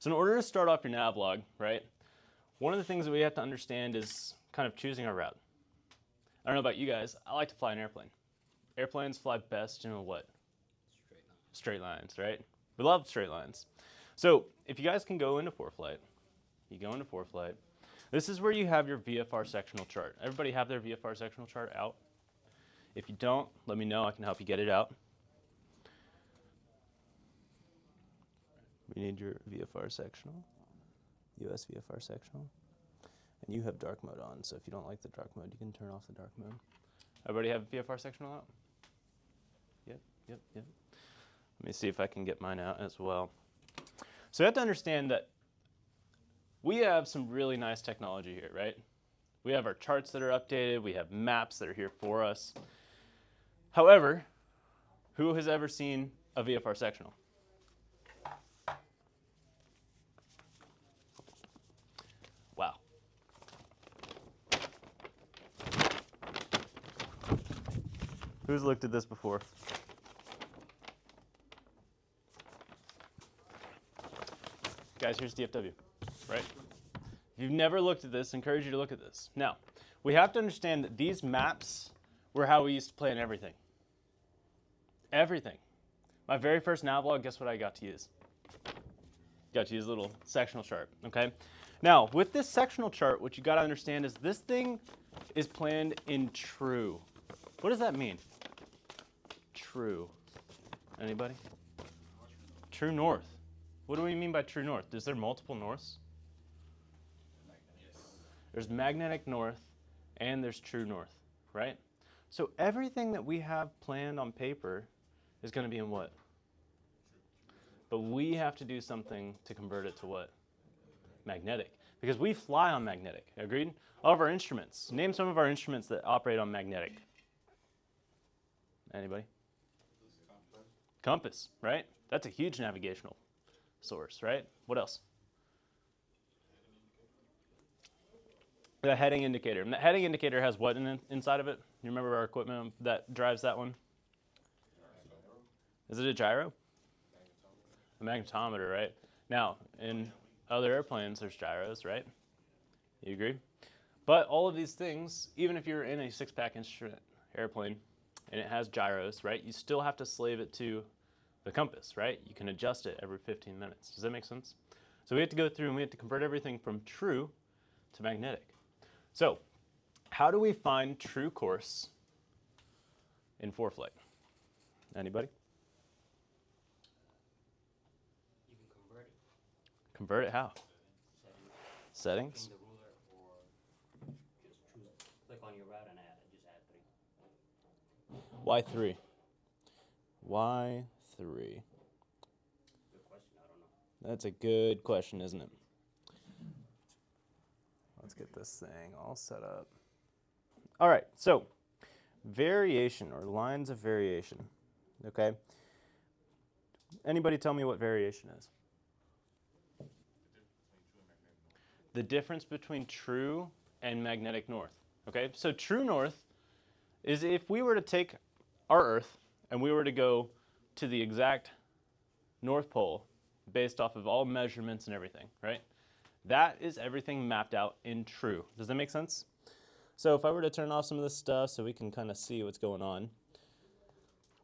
So in order to start off your nav log, right, one of the things that we have to understand is kind of choosing our route. I don't know about you guys, I like to fly an airplane. Airplanes fly best in what? Straight lines, right? We love straight lines. So if you guys can go into ForeFlight, you go into ForeFlight. This is where you have your VFR sectional chart. Everybody have their VFR sectional chart out? If you don't, let me know, I can help you get it out. We need your VFR sectional, US VFR sectional. And you have dark mode on, so if you don't like the dark mode, you can turn off the dark mode. Everybody have VFR sectional out? Yep. Let me see if I can get mine out as well. So you have to understand that we have some really nice technology here, right? We have our charts that are updated, we have maps that are here for us. However, who has ever seen a VFR sectional? Wow. Who's looked at this before? Guys, here's DFW, right? If you've never looked at this, I encourage you to look at this. Now, we have to understand that these maps were how we used to plan everything. Everything. My very first navlog, guess what I got to use? Got to use a little sectional chart, okay? Now, with this sectional chart, what you gotta understand is this thing is planned in true. What does that mean? True. Anybody? True north. What do we mean by true north? Is there multiple norths? There's magnetic north and there's true north, right? So everything that we have planned on paper is going to be in what? But we have to do something to convert it to what? Magnetic. Because we fly on magnetic, agreed? All of our instruments. Name some of our instruments that operate on magnetic. Anybody? Compass, right? That's a huge navigational source, right? What else? The heading indicator. And the heading indicator has what inside of it? You remember our equipment that drives that one? Is it a gyro? A magnetometer, right? Now, in other airplanes, there's gyros, right? You agree? But all of these things, even if you're in a 6-pack instrument airplane and it has gyros, right, you still have to slave it to the compass, right? You can adjust it every 15 minutes. Does that make sense? So we have to go through and we have to convert everything from true to magnetic. So how do we find true course in ForeFlight? Anybody? You can convert it. Convert it how? Settings? Clicking the ruler or just choose, click on your route and just add 3. Why 3? Why 3? Good question, I don't know. That's a good question, isn't it? Let's get this thing all set up. All right, so variation or lines of variation, okay? Anybody tell me what variation is? The difference between true and magnetic north, okay? So true north is if we were to take our Earth and we were to go to the exact North Pole based off of all measurements and everything, right? That is everything mapped out in true. Does that make sense? So if I were to turn off some of this stuff so we can kind of see what's going on,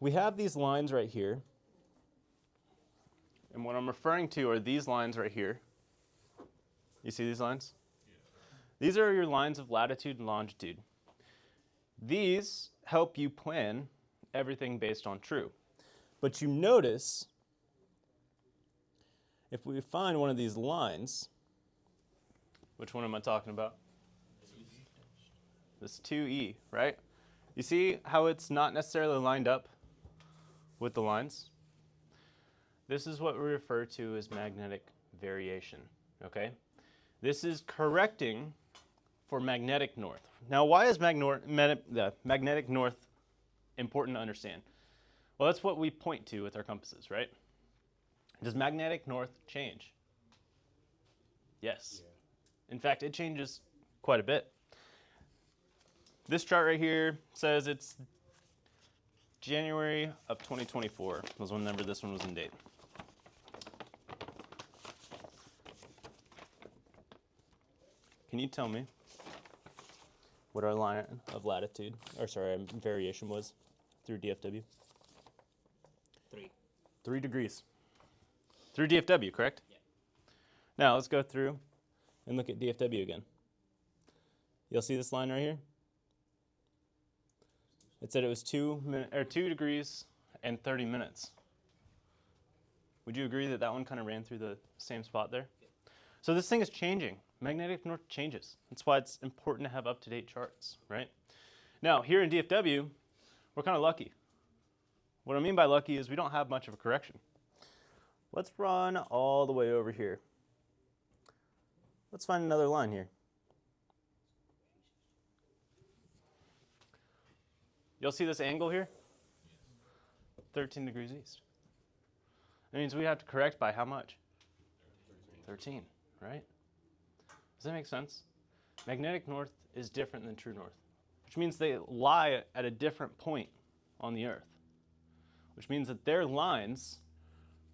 we have these lines right here. And what I'm referring to are these lines right here. You see these lines? Yeah. These are your lines of latitude and longitude. These help you plan everything based on true. But you notice, if we find one of these lines, which one am I talking about? This 2E, right? You see how it's not necessarily lined up with the lines? This is what we refer to as magnetic variation, okay? This is correcting for magnetic north. Now, why is magnetic north important to understand? Well, that's what we point to with our compasses, right? Does magnetic north change? Yes. Yeah. In fact, it changes quite a bit. This chart right here says it's January of 2024 was whenever this one was in date. can you tell me what our line of latitude, or sorry, variation was through DFW? 3. 3 degrees. Through DFW, correct? Yeah. Now let's go through and look at DFW again. You'll see this line right here? It said it was 2 degrees and 30 minutes. Would you agree that that one kind of ran through the same spot there? Yeah. So this thing is changing. Magnetic north changes. That's why it's important to have up-to-date charts, right? Now, here in DFW, we're kind of lucky. What I mean by lucky is we don't have much of a correction. Let's run all the way over here. Let's find another line here. You'll see this angle here? 13 degrees east. That means we have to correct by how much? 13, right? Does that make sense? Magnetic north is different than true north, which means they lie at a different point on the Earth, which means that their lines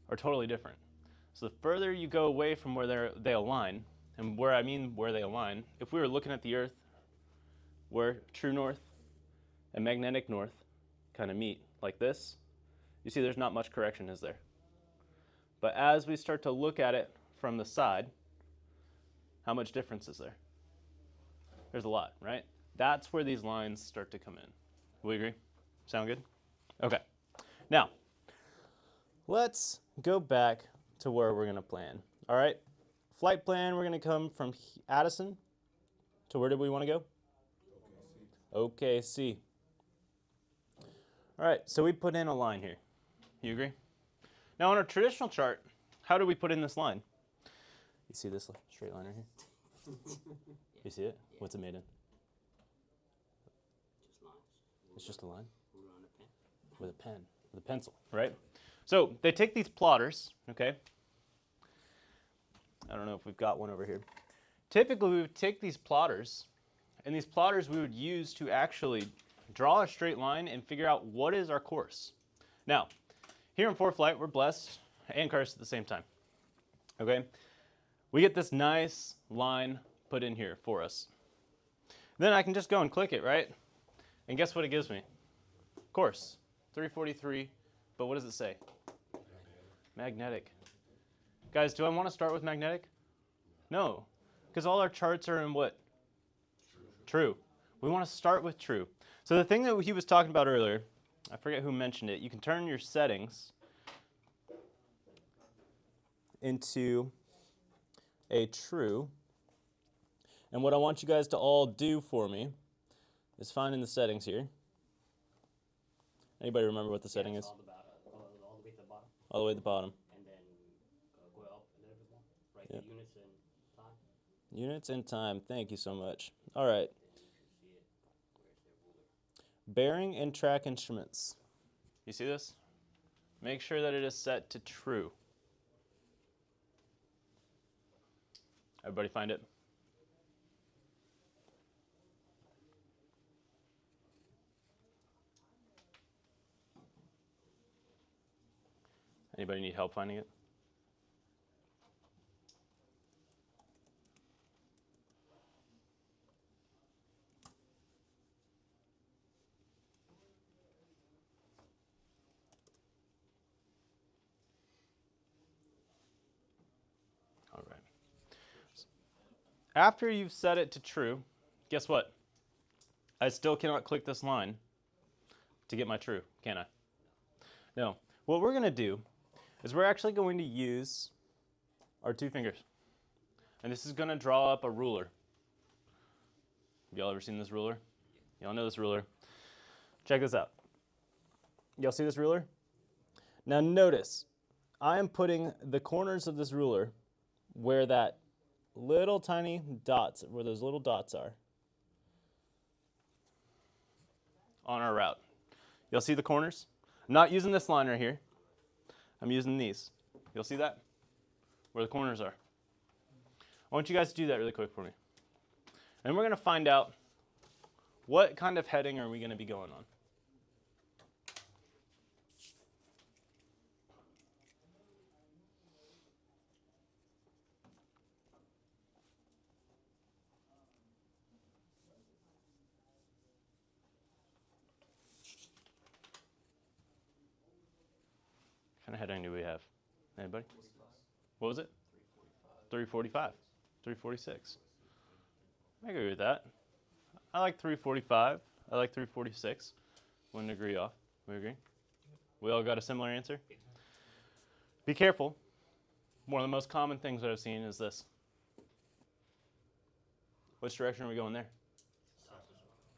are totally different. So the further you go away from where they align, and where I mean where they align, if we were looking at the Earth where true north and magnetic north kind of meet like this, you see there's not much correction, is there? But as we start to look at it from the side, how much difference is there? There's a lot, right? That's where these lines start to come in. We agree? Sound good? Okay. Now, let's go back to where we're going to plan. All right? Flight plan, we're going to come from Addison to where did we want to go? OKC. All right, so we put in a line here. You agree? Now on our traditional chart, how do we put in this line? You see this straight line right here? You see it? Yeah. What's it made in? Just lines. It's just a line Ruler on a pen. with a pen, with a pencil, right? So they take these plotters, okay? I don't know if we've got one over here. Typically we would take these plotters, and these plotters we would use to actually draw a straight line and figure out what is our course. Now, here in ForeFlight, we're blessed and cursed at the same time, okay? We get this nice line put in here for us. Then I can just go and click it, right? And guess what it gives me? Course, 343, but what does it say? Magnetic. Guys, do I want to start with magnetic? No, because all our charts are in what? True. We want to start with true. So the thing that he was talking about earlier, I forget who mentioned it, you can turn your settings into a true. And what I want you guys to all do for me is find in the settings here. Anybody remember what the setting is? All the way to the bottom. All the way at the bottom. And then go up a little bit more. Right, Yep. the units and time. Units and time. Thank you so much. All right. Then you should see it. Where's their ruler? Bearing and track instruments. You see this? Make sure that it is set to true. Everybody find it? Anybody need help finding it? All right. After you've set it to true, guess what? I still cannot click this line to get my true, can I? No. What we're going to do is we're actually going to use our 2 fingers. And this is going to draw up a ruler. Have y'all ever seen this ruler? Y'all know this ruler. Check this out. Y'all see this ruler? Now notice, I am putting the corners of this ruler where that little tiny dots, where those little dots are on our route. You'll see the corners? I'm not using this line right here. I'm using these. You'll see that? Where the corners are. I want you guys to do that really quick for me. And we're going to find out what kind of heading are we going to be going on. kind of heading do we have? Anybody? What was it? 345. 346. I agree with that. I like 345. I like 346. 1 degree off. We agree? We all got a similar answer? Be careful. One of the most common things that I've seen is this. Which direction are we going there?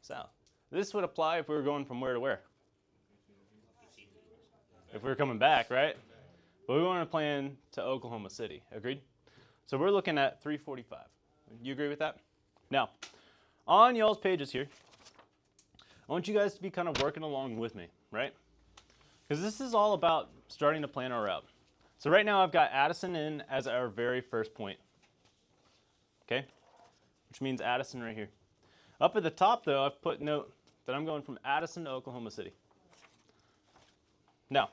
South. This would apply if we were going from where to where? If we were coming back, right? But we want to plan to Oklahoma City. Agreed? So we're looking at 345. You agree with that? Now, on y'all's pages here, I want you guys to be kind of working along with me, right? Because this is all about starting to plan our route. So right now I've got Addison in as our very first point. Okay? Which means Addison right here. Up at the top though, I've put note that I'm going from Addison to Oklahoma City. Now,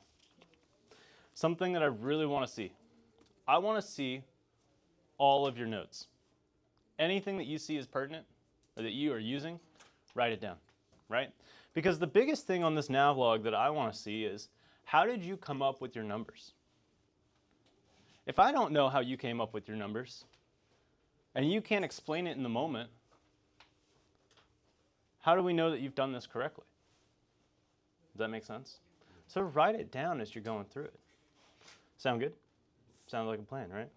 something that I really want to see. I want to see all of your notes. Anything that you see is pertinent or that you are using, write it down, right? Because the biggest thing on this nav log that I want to see is how did you come up with your numbers? If I don't know how you came up with your numbers and you can't explain it in the moment, how do we know that you've done this correctly? Does that make sense? So write it down as you're going through it. Sound good? Sounds like a plan, right?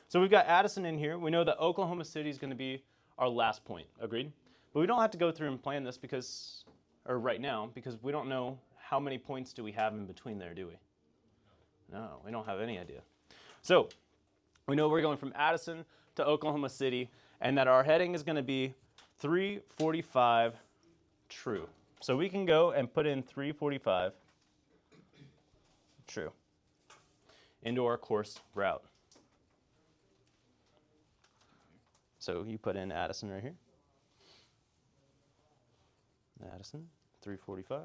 So we've got Addison in here. We know that Oklahoma City is going to be our last point. Agreed? But we don't have to go through and plan this because, or right now, because we don't know how many points do we have in between there, do we? No, we don't have any idea. So we know we're going from Addison to Oklahoma City and that our heading is going to be 345 true. So we can go and put in 345 true into our course route. So you put in Addison right here. Addison, 345,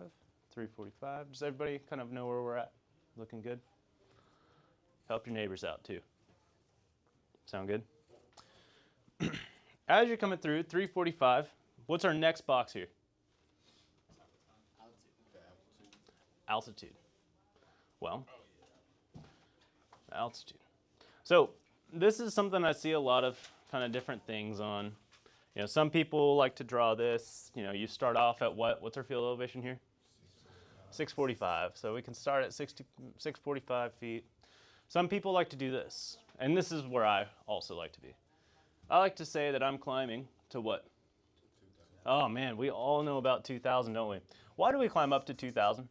345. Does everybody kind of know where we're at? Looking good? Help your neighbors out too. Sound good? As you're coming through, 345, what's our next box here? Altitude. Well, altitude. So this is something I see a lot of kind of different things on. You know, some people like to draw this. You know, you start off at what? What's our field elevation here? 645. So we can start at 645 feet. Some people like to do this. And this is where I also like to be. I like to say that I'm climbing to what? Oh man, we all know about 2,000, don't we? Why do we climb up to 2,000?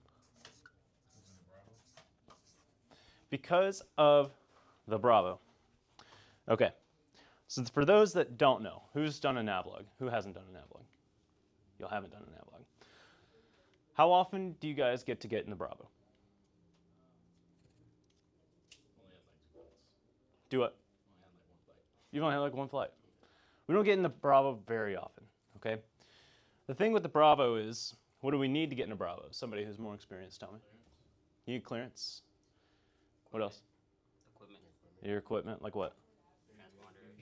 Because of the Bravo. Okay, so for those that don't know, who's done a navlog? Who hasn't done a navlog? Y'all haven't done a navlog. How often do you guys get to get in the Bravo? Do what? You've only had like one flight. We don't get in the Bravo very often, okay? The thing with the Bravo is, what do we need to get in a Bravo? Somebody who's more experienced, tell me. You need clearance. What else? Equipment. Your equipment, like what?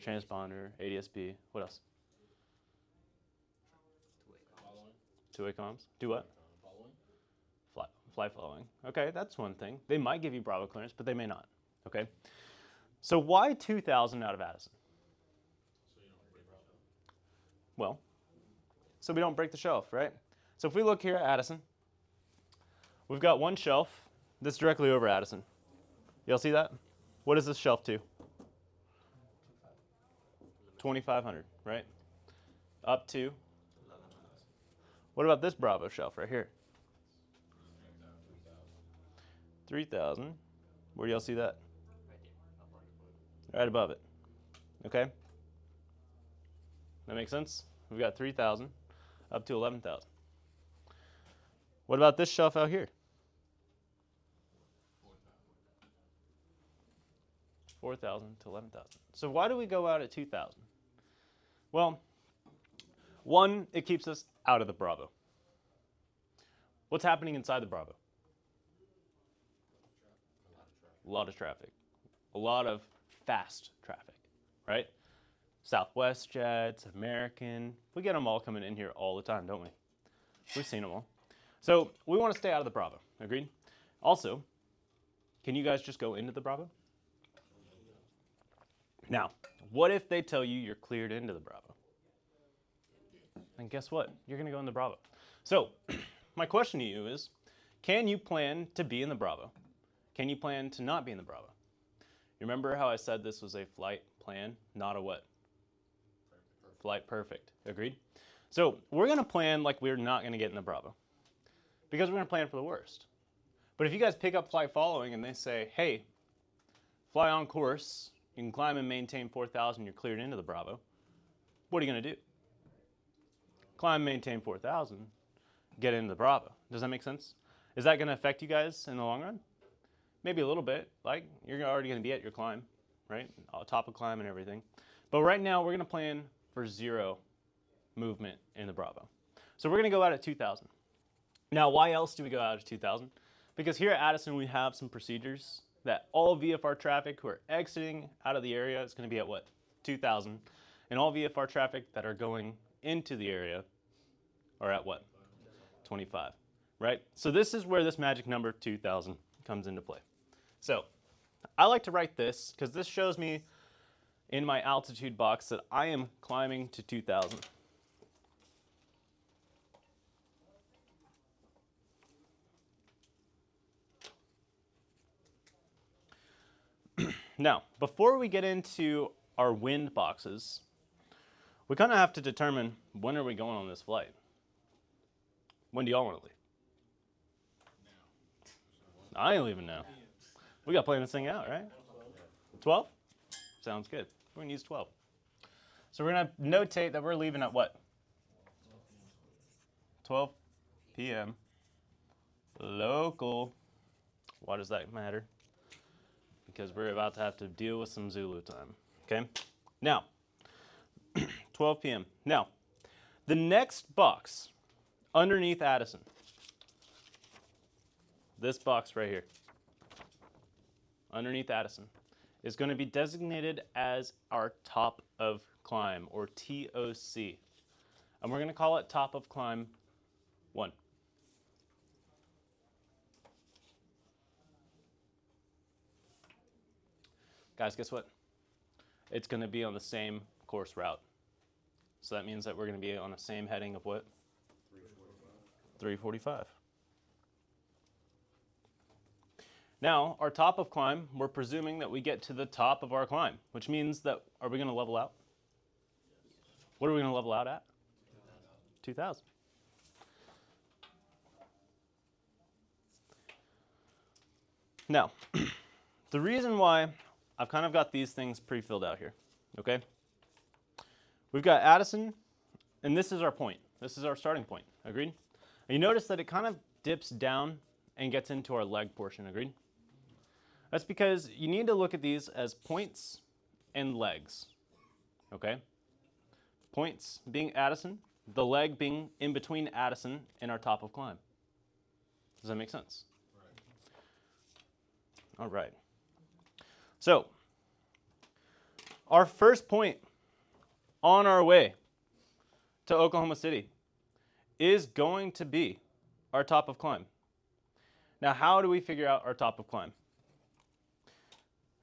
Transponder, ADSB. What else? Two-way comms. Do what? Fly following. Okay, that's one thing. They might give you Bravo clearance, but they may not. Okay. So why 2,000 out of Addison? Well, so we don't break the shelf, right? So if we look here at Addison, we've got one shelf that's directly over Addison. Y'all see that? What is this shelf to? 2,500, right? Up to? What about this Bravo shelf right here? 3,000. Where do y'all see that? Right above it. Okay? That makes sense? We've got 3,000 up to 11,000. What about this shelf out here? 4,000 to 11,000. So why do we go out at 2,000? Well, one, it keeps us out of the Bravo. What's happening inside the Bravo? A lot of traffic. A lot of fast traffic, right? Southwest jets, American. We get them all coming in here all the time, don't we? We've seen them all. So we want to stay out of the Bravo. Agreed? Also, Can you guys just go into the Bravo? Now, what if they tell you you're cleared into the Bravo? And guess what? You're going to go in the Bravo. So, my question to you is, can you plan to be in the Bravo? Can you plan to not be in the Bravo? You remember how I said this was a flight plan, not a what? Flight perfect. Agreed? So, we're going to plan like we're not going to get in the Bravo, because we're going to plan for the worst. But if you guys pick up flight following and they say, hey, fly on course, you can climb and maintain 4,000, you're cleared into the Bravo, what are you going to do? Climb, maintain 4,000, get into the Bravo. Does that make sense? Is that going to affect you guys in the long run? Maybe a little bit. Like, you're already going to be at your climb, right? Top of climb and everything. But right now, we're going to plan for 0 movement in the Bravo. So we're going to go out at 2,000. Now, why else do we go out at 2,000? Because here at Addison, we have some procedures that all VFR traffic who are exiting out of the area is going to be at what? 2,000. And all VFR traffic that are going into the area are at what? 25, right? So this is where this magic number 2,000 comes into play. So I like to write this because this shows me in my altitude box that I am climbing to 2,000. Now, before we get into our wind boxes, we kind of have to determine when are we going on this flight. When do y'all want to leave? Now. I ain't leaving now. We got to plan this thing out, right? 12? Sounds good. We're going to use 12. So we're going to notate that we're leaving at what? 12 p.m. Local. Why does that matter? Because we're about to have to deal with some Zulu time. Okay? Now, 12 p.m. Now, the next box underneath Addison, this box right here, underneath Addison, is going to be designated as our top of climb, or TOC. And we're going to call it top of climb 1. Guys, guess what? It's going to be on the same course route. So that means that we're going to be on the same heading of what? 345. Now, our top of climb, we're presuming that we get to the top of our climb, which means that, are we going to level out? What are we going to level out at? 2,000. Now, the reason why I've kind of got these things pre-filled out here, okay? We've got Addison, and this is our point. This is our starting point, agreed? And you notice that it kind of dips down and gets into our leg portion, agreed? That's because you need to look at these as points and legs, okay? Points being Addison, the leg being in between Addison and our top of climb. Does that make sense? Right. All right. So, our first point on our way to Oklahoma City is going to be our top of climb. Now, how do we figure out our top of climb?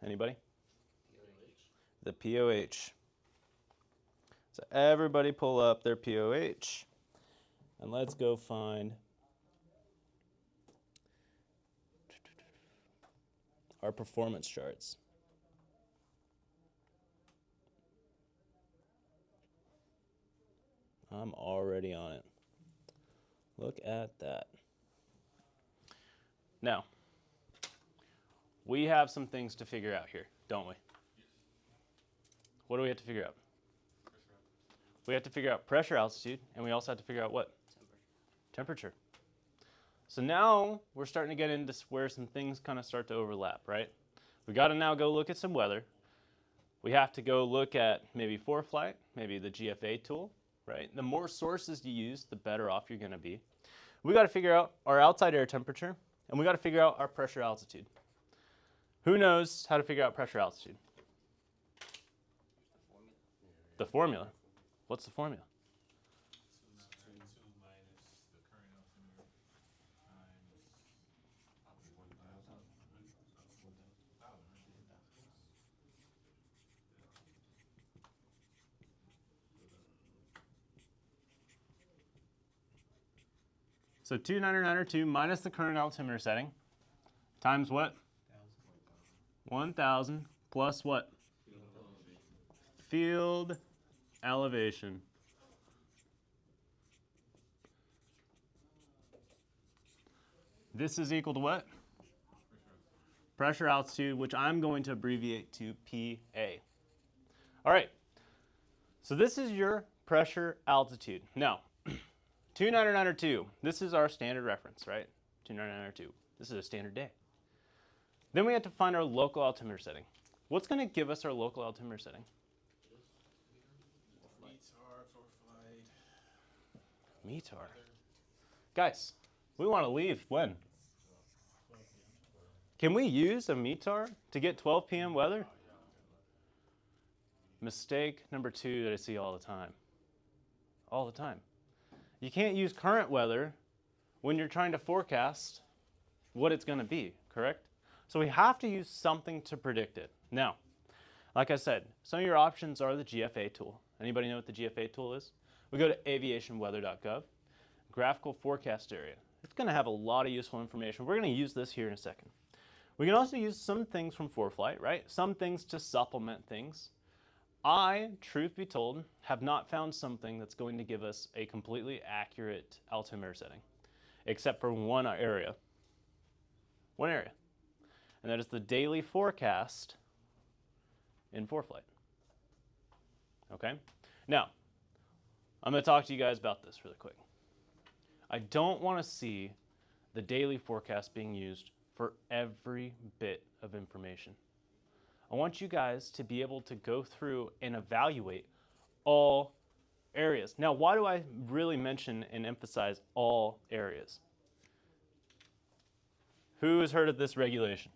Anybody? The POH. So everybody pull up their POH, and let's go find our performance charts. I'm already on it. Look at that. Now, we have some things to figure out here, don't we? What do we have to figure out? We have to figure out pressure, altitude, and we also have to figure out what? Temperature. So now we're starting to get into where some things kind of start to overlap, right? We got to now go look at some weather. We have to go look at maybe ForeFlight, maybe the GFA tool, right? The more sources you use, the better off you're going to be. We got to figure out our outside air temperature, and we got to figure out our pressure altitude. Who knows how to figure out pressure altitude? The formula. What's the formula? So 2992 minus the current altimeter setting times what? 1,000 plus what? Field elevation. This is equal to what? Pressure altitude, which I'm going to abbreviate to PA. All right, so this is your pressure altitude. Now, 2992, this is our standard reference, right? 2992, this is a standard day. Then we have to find our local altimeter setting. What's going to give us our local altimeter setting? METAR for flight. METAR. Guys, we want to leave when? Can we use a METAR to get 12 p.m. weather? Mistake number 2 that I see all the time. All the time. You can't use current weather when you're trying to forecast what it's going to be, correct? So we have to use something to predict it. Now, like I said, some of your options are the GFA tool. Anybody know what the GFA tool is? We go to aviationweather.gov, graphical forecast area. It's going to have a lot of useful information. We're going to use this here in a second. We can also use some things from ForeFlight, right? Some things to supplement things. I, truth be told, have not found something that's going to give us a completely accurate altimeter setting, except for one area. One area. And that is the daily forecast in ForeFlight. Okay? Now, I'm going to talk to you guys about this really quick. I don't want to see the daily forecast being used for every bit of information. I want you guys to be able to go through and evaluate all areas. Now, why do I really mention and emphasize all areas? Who has heard of this regulation?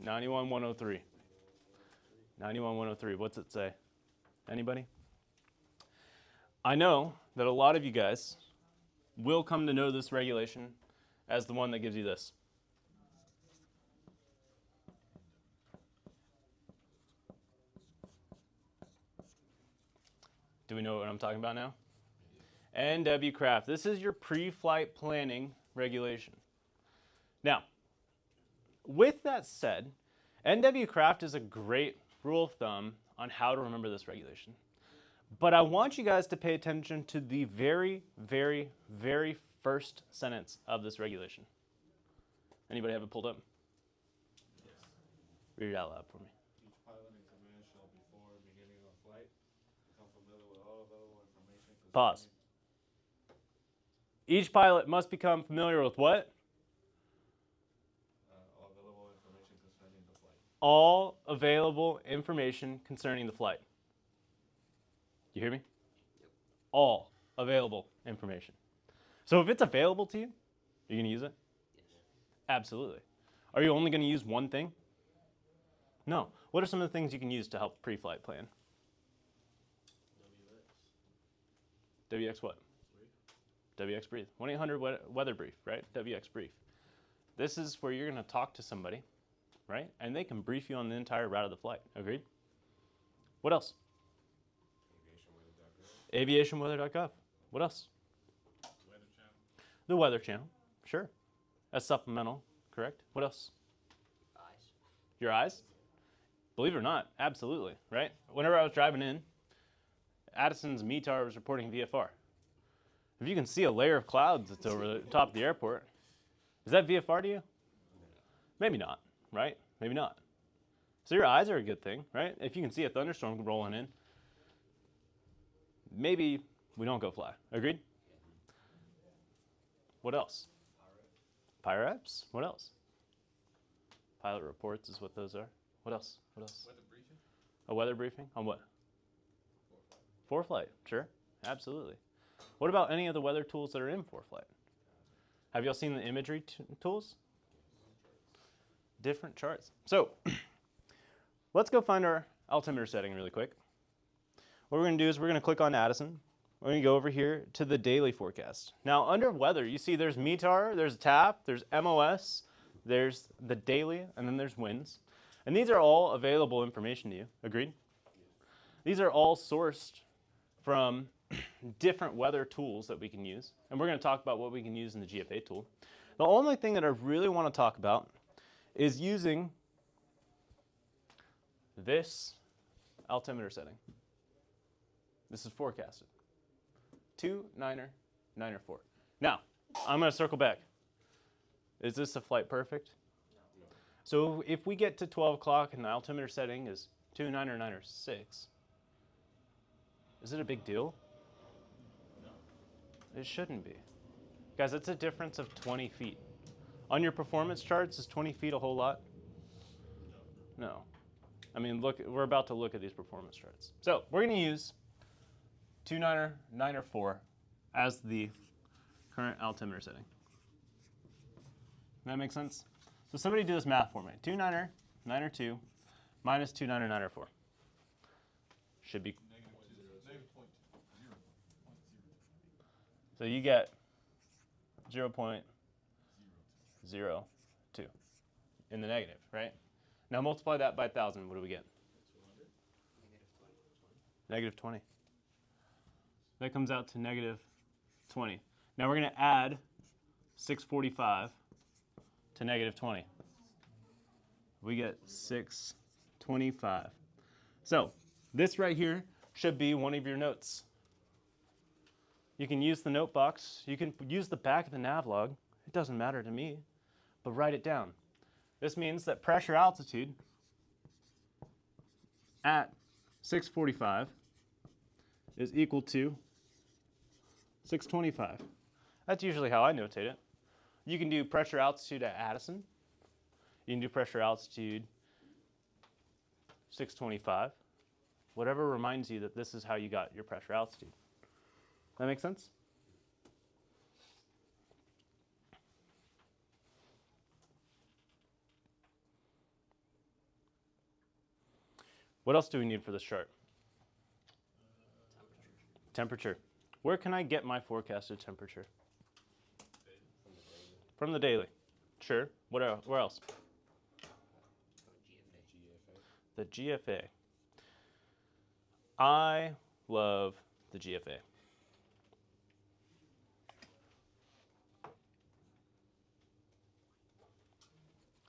(91-103). 91-103. What's it say? Anybody? I know that a lot of you guys will come to know this regulation as the one that gives you this. Do we know what I'm talking about now? NW Craft. This is your pre-flight planning regulation. Now, with that said, NW Craft is a great rule of thumb on how to remember this regulation. But I want you guys to pay attention to the very, very, very first sentence of this regulation. Anybody have it pulled up? Yes. Read it out loud for me. Each pilot and command shall, before beginning of flight, become familiar with all available information. Pause. Each pilot must become familiar with what? All available information concerning the flight. All available information concerning the flight. You hear me? Yep. All available information. So if it's available to you, are you going to use it? Yes. Absolutely. Are you only going to use one thing? No. What are some of the things you can use to help pre-flight plan? WX what? WX Brief. 1-800-weather brief, right? WX Brief. This is where you're going to talk to somebody, right? And they can brief you on the entire route of the flight. Agreed? What else? Aviationweather.gov. What else? Weather channel. The Weather Channel. Sure. That's supplemental, correct? What else? Eyes. Your eyes? Believe it or not, absolutely, right? Whenever I was driving in, Addison's METAR was reporting VFR. If you can see a layer of clouds that's over the top of the airport, is that VFR to you? Maybe not, right? Maybe not. So your eyes are a good thing, right? If you can see a thunderstorm rolling in, maybe we don't go fly. Agreed? What else? Pyreps? What else? Pilot reports is what those are. What else? What else? Weather briefing. A weather briefing? On what? ForeFlight. Sure. Absolutely. What about any of the weather tools that are in ForeFlight? Have y'all seen the imagery tools? Different charts. So let's go find our altimeter setting really quick. What we're going to do is we're going to click on Addison. We're going to go over here to the daily forecast. Now, under weather, you see there's METAR, there's TAP, there's MOS, there's the daily, and then there's winds. And these are all available information to you. Agreed? These are all sourced from different weather tools that we can use. And we're going to talk about what we can use in the GFA tool. The only thing that I really want to talk about is using this altimeter setting. This is forecasted. 2, 9er, 9er, 4. Now, I'm going to circle back. Is this a flight perfect? No. So if we get to 12 o'clock and the altimeter setting is 2, 9er, 9er, 6, is it a big deal? No. It shouldn't be. Guys, that's a difference of 20 feet. On your performance charts, is 20 feet a whole lot? No. I mean, look, we're about to look at these performance charts. So we're going to use 2, 9er, 9er, 4 as the current altimeter setting. That makes sense? So somebody do this math for me. 2, 9er, 9er, 2 minus 2, 9er, 9er, 4. Should be. So you get 0.02 in the negative, right? Now multiply that by 1,000. What do we get? Negative 20. That comes out to negative 20. Now we're going to add 645 to negative 20. We get 625. So this right here should be one of your notes. You can use the note box. You can use the back of the nav log. It doesn't matter to me, but write it down. This means that pressure altitude at 645 is equal to 625. That's usually how I notate it. You can do pressure altitude at Addison. You can do pressure altitude 625. Whatever reminds you that this is how you got your pressure altitude. That make sense? What else do we need for this chart? Temperature. Where can I get my forecasted temperature? From the daily. Sure. Where else? The GFA. I love the GFA.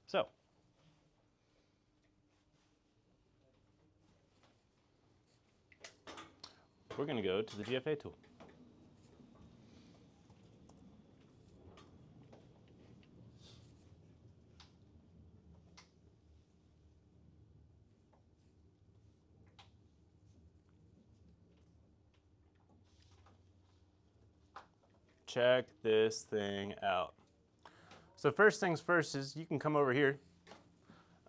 So, we're going to go to the GFA tool. Check this thing out. So first things first is you can come over here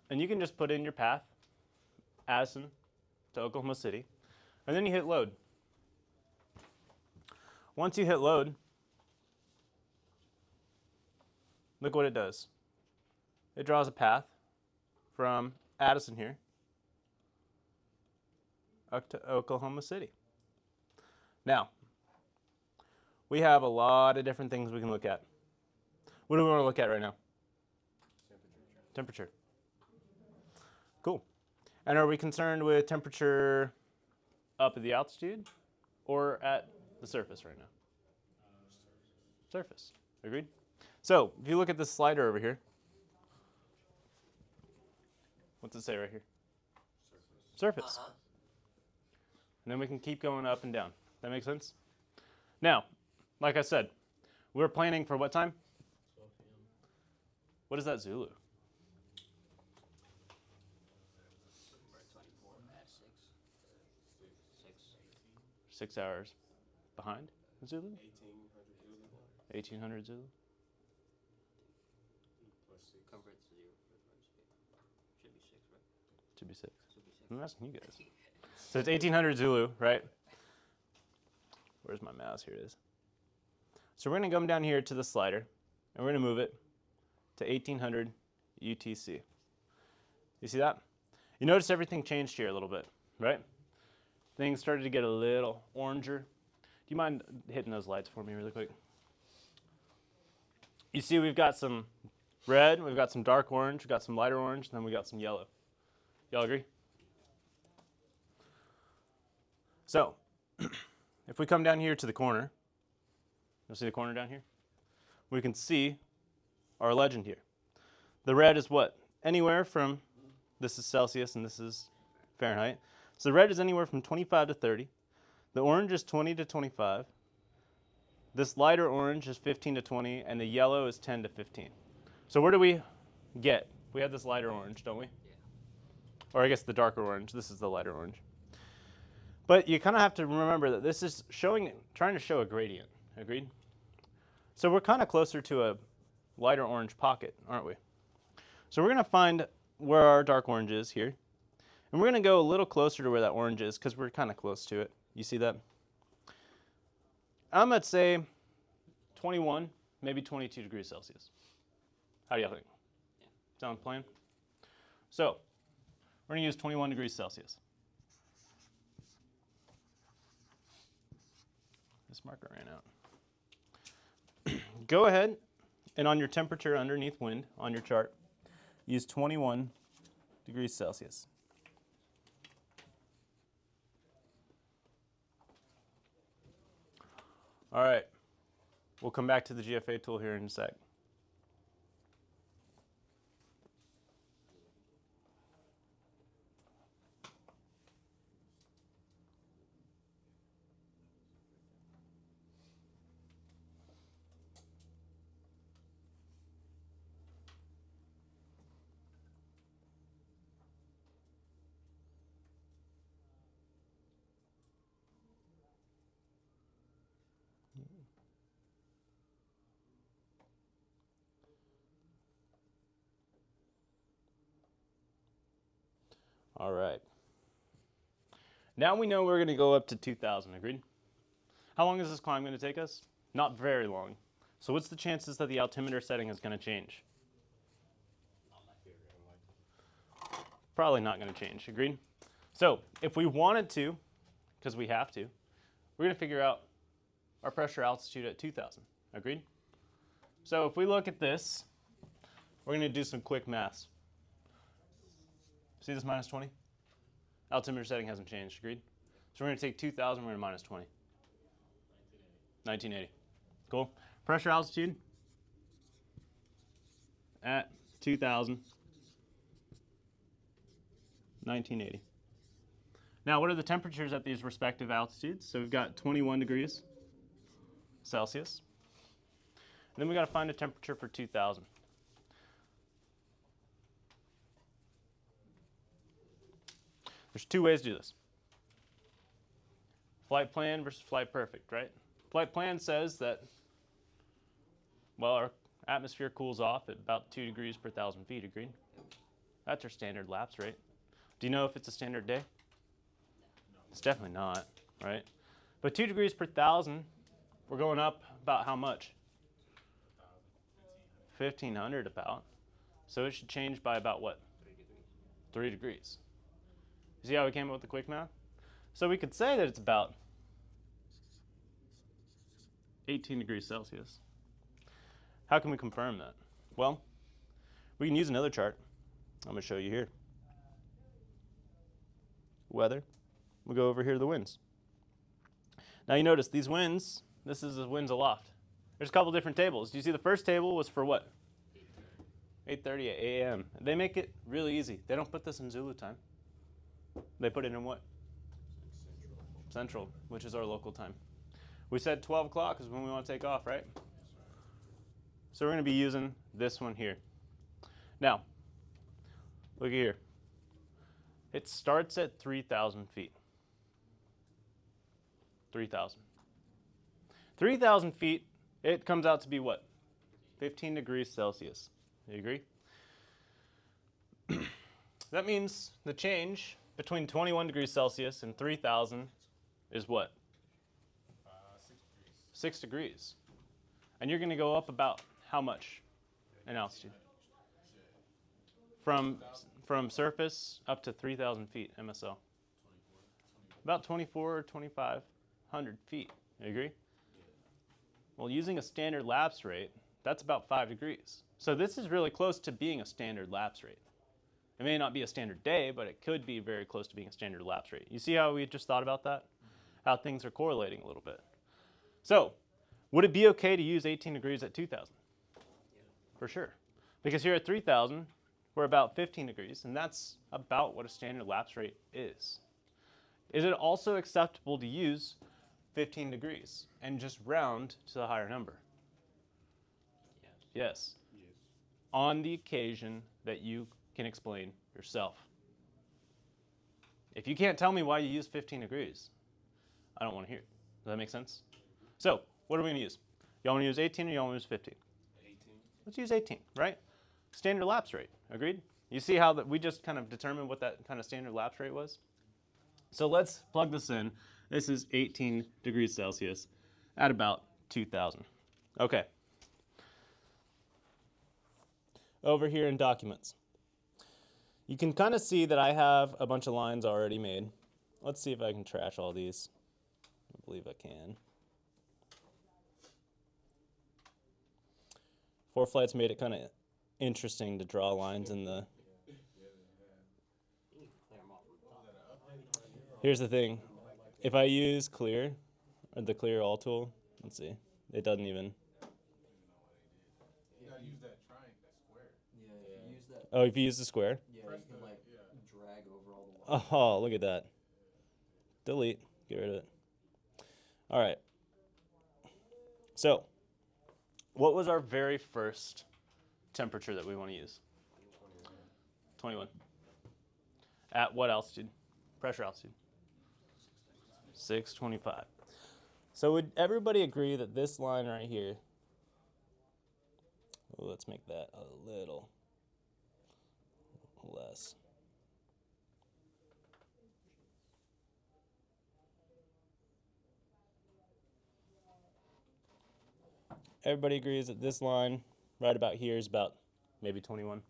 and you can just put in your path, Addison to Oklahoma City, and then you hit load. Once you hit load, look what it does. It draws a path from Addison here up to Oklahoma City. Now, we have a lot of different things we can look at. What do we want to look at right now? Temperature. Cool. And are we concerned with temperature up at the altitude or at the surface right now? Surface. Agreed? So if you look at this slider over here, what's it say right here? Surface. And then we can keep going up and down. That makes sense? Now, like I said, we're planning for what time? 12 p.m. What is that Zulu? We're at 24 at 6. 6 hours behind Zulu? 1800 Zulu? Plus 6. Convert to 0 for groundspeed. Should be 6, right? Should be 6. Should be 6. I'm asking you guys. So it's 1800 Zulu, right? Where's my mouse? Here it is. So we're going to come down here to the slider, and we're going to move it to 1800 UTC. You see that? You notice everything changed here a little bit, right? Things started to get a little oranger. Do you mind hitting those lights for me really quick? You see we've got some red, we've got some dark orange, we've got some lighter orange, and then we got some yellow. Y'all agree? So, if we come down here to the corner, you'll see the corner down here? We can see our legend here. The red is what? Anywhere from, this is Celsius and this is Fahrenheit. So the red is anywhere from 25 to 30. The orange is 20 to 25. This lighter orange is 15 to 20, and the yellow is 10 to 15. So where do we get? We have this lighter orange, don't we? Yeah. Or I guess the darker orange. This is the lighter orange. But you kind of have to remember that this is trying to show a gradient. Agreed? So we're kind of closer to a lighter orange pocket, aren't we? So we're going to find where our dark orange is here. And we're going to go a little closer to where that orange is because we're kind of close to it. You see that? I'm going to say 21, maybe 22 degrees Celsius. How do y'all think? Yeah. Sound plan? So we're going to use 21 degrees Celsius. This marker ran out. Go ahead and on your temperature underneath wind on your chart, use 21 degrees Celsius. All right, we'll come back to the GFA tool here in a sec. All right. Now we know we're going to go up to 2,000, agreed? How long is this climb going to take us? Not very long. So what's the chances that the altimeter setting is going to change? Probably not going to change, agreed? So if we wanted to, because we have to, we're going to figure out our pressure altitude at 2,000, agreed? So if we look at this, we're going to do some quick maths. See this minus 20? Altimeter setting hasn't changed, agreed? So we're going to take 2,000, we're going to minus 20. 1980. Cool. Pressure altitude at 2,000. 1980. Now, what are the temperatures at these respective altitudes? So we've got 21 degrees Celsius. And then we got to find a temperature for 2,000. There's two ways to do this. Flight plan versus flight perfect, right? Flight plan says that, well, our atmosphere cools off at about 2 degrees per 1,000 feet, agreed? That's our standard lapse rate. Do you know if it's a standard day? It's definitely not, right? But 2 degrees per 1,000, we're going up about how much? 1,500 about. So it should change by about what? 3 degrees. See how we came up with the quick math? So we could say that it's about 18 degrees Celsius. How can we confirm that? Well, we can use another chart. I'm going to show you here. Weather. We'll go over here to the winds. Now you notice these winds, this is the winds aloft. There's a couple different tables. Do you see the first table was for what? 8:30 a.m. They make it really easy. They don't put this in Zulu time. They put it in what? Central, which is our local time. We said 12 o'clock is when we want to take off, right? So we're going to be using this one here. Now, look here. It starts at 3,000 feet. 3,000. 3,000 feet, it comes out to be what? 15 degrees Celsius. You agree? That means the change between 21 degrees Celsius and 3,000 is what? 6 degrees. And you're going to go up about how much in altitude? From surface up to 3,000 feet MSL. About 24 or 2,500 feet. You agree? Well, using a standard lapse rate, that's about 5 degrees. So this is really close to being a standard lapse rate. It may not be a standard day, but it could be very close to being a standard lapse rate. You see how we just thought about that? How things are correlating a little bit. So, would it be okay to use 18 degrees at 2,000? For sure. Because here at 3,000, we're about 15 degrees, and that's about what a standard lapse rate is. Is it also acceptable to use 15 degrees and just round to the higher number? Yes. Yes. On the occasion that you can explain yourself. If you can't tell me why you use 15 degrees, I don't want to hear it. Does that make sense? So, what are we going to use? Y'all want to use 18 or y'all want to use 15? 18. Let's use 18, right? Standard lapse rate, agreed? You see how that we just kind of determined what that kind of standard lapse rate was? So let's plug this in. This is 18 degrees Celsius at about 2,000. Okay. Over here in documents. You can kind of see that I have a bunch of lines already made. Let's see if I can trash all these. I believe I can. 4Flight's made it kind of interesting to draw lines in the... Here's the thing. If I use clear, or the clear all tool, let's see, it doesn't even... You gotta use that triangle, that square. Yeah, if you use that, Oh, if you use the square? yeah, Press you can the- like yeah. drag over all the lines. Oh, look at that. Delete. Get rid of it. All right. So, what was our very first temperature that we want to use? 21. At what altitude? Pressure altitude? 625. So would everybody agree that this line right here, let's make that a little less. Everybody agrees that this line right about here is about maybe 21.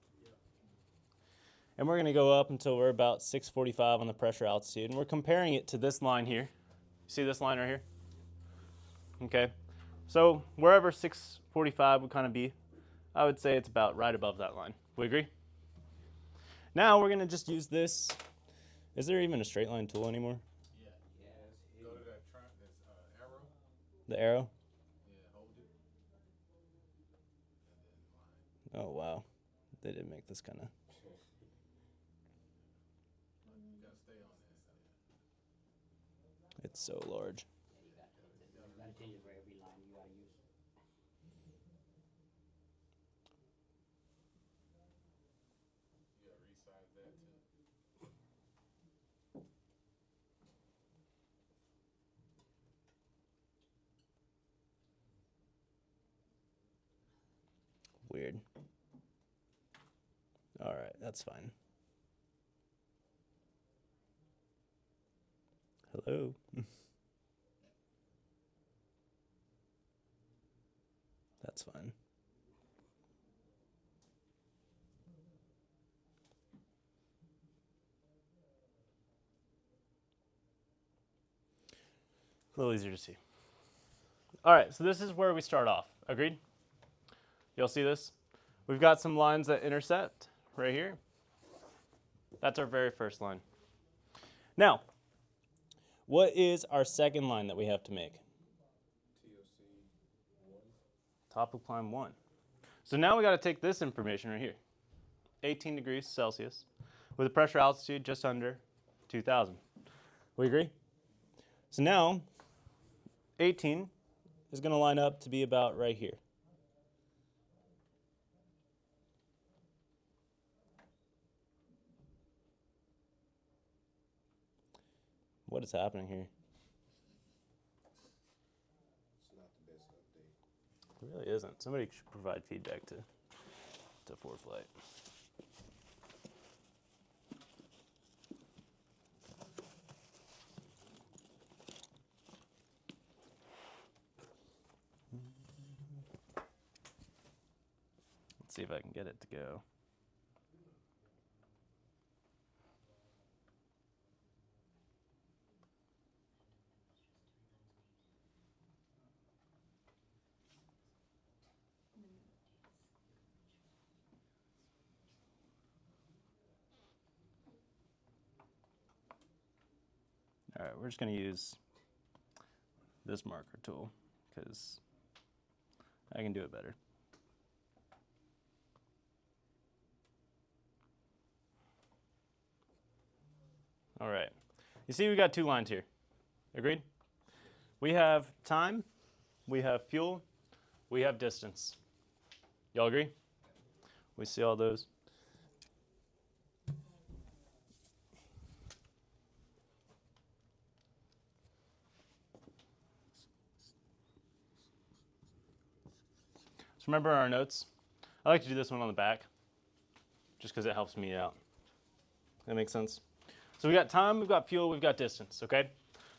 And we're going to go up until we're about 645 on the pressure altitude. And we're comparing it to this line here. See this line right here? Okay. So wherever 645 would kind of be, I would say it's about right above that line. We agree? Now we're going to just use this. Is there even a straight line tool anymore? Yeah. Yes. Go to that arrow. The arrow? Yeah, hold it. And then line. Oh, wow. They did make this kind of... You gotta stay on this. It's so large. You gotta change it for every line you gotta use. You gotta resize that too. Weird. All right, that's fine. Hello. That's fine. A little easier to see. All right, so this is where we start off. Agreed? You'll see this? We've got some lines that intersect right here. That's our very first line. Now, what is our second line that we have to make? TOC 1. Top of climb 1. So now we got to take this information right here. 18 degrees Celsius with a pressure altitude just under 2,000. We agree? So now 18 is going to line up to be about right here. What is happening here? It's not the best update. It really isn't. Somebody should provide feedback to 4Flight. Let's see if I can get it to go. we're just going to use this marker tool because I can do it better. All right. You see we got two lines here. Agreed? We have time, we have fuel, we have distance. Y'all agree? We see all those. So remember our notes? I like to do this one on the back just because it helps me out. That makes sense? So we got time, we've got fuel, we've got distance, okay?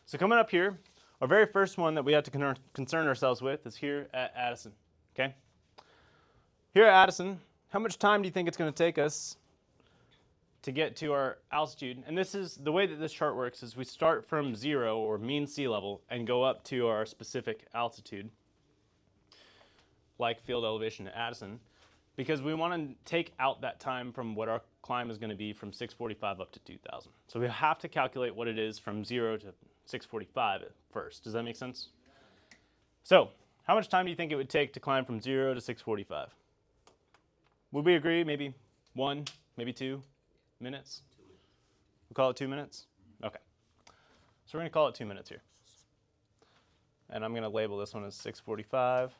So coming up here, our very first one that we have to concern ourselves with is here at Addison, okay? Here at Addison, how much time do you think it's going to take us to get to our altitude? And this is, the way that this chart works is we start from 0 or mean sea level and go up to our specific altitude, like field elevation at Addison, because we want to take out that time from what our climb is going to be from 645 up to 2000. So we have to calculate what it is from 0 to 645 at first. Does that make sense? So how much time do you think it would take to climb from 0 to 645? Would we agree maybe 1, maybe 2 minutes? We'll call it 2 minutes? Okay. So we're going to call it 2 minutes here. And I'm going to label this one as 645.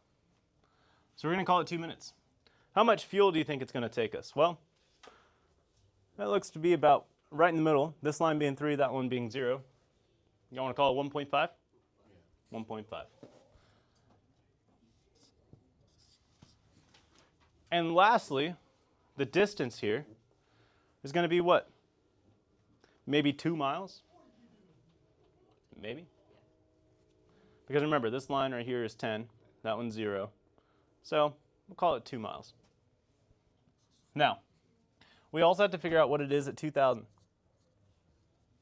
So we're going to call it 2 minutes. How much fuel do you think it's going to take us? Well, that looks to be about right in the middle. This line being 3, that one being 0. You want to call it 1.5? 1.5. And lastly, the distance here is going to be what? Maybe 2 miles? Maybe? Because remember, this line right here is 10. That one's 0. So we'll call it 2 miles. Now, we also have to figure out what it is at 2,000.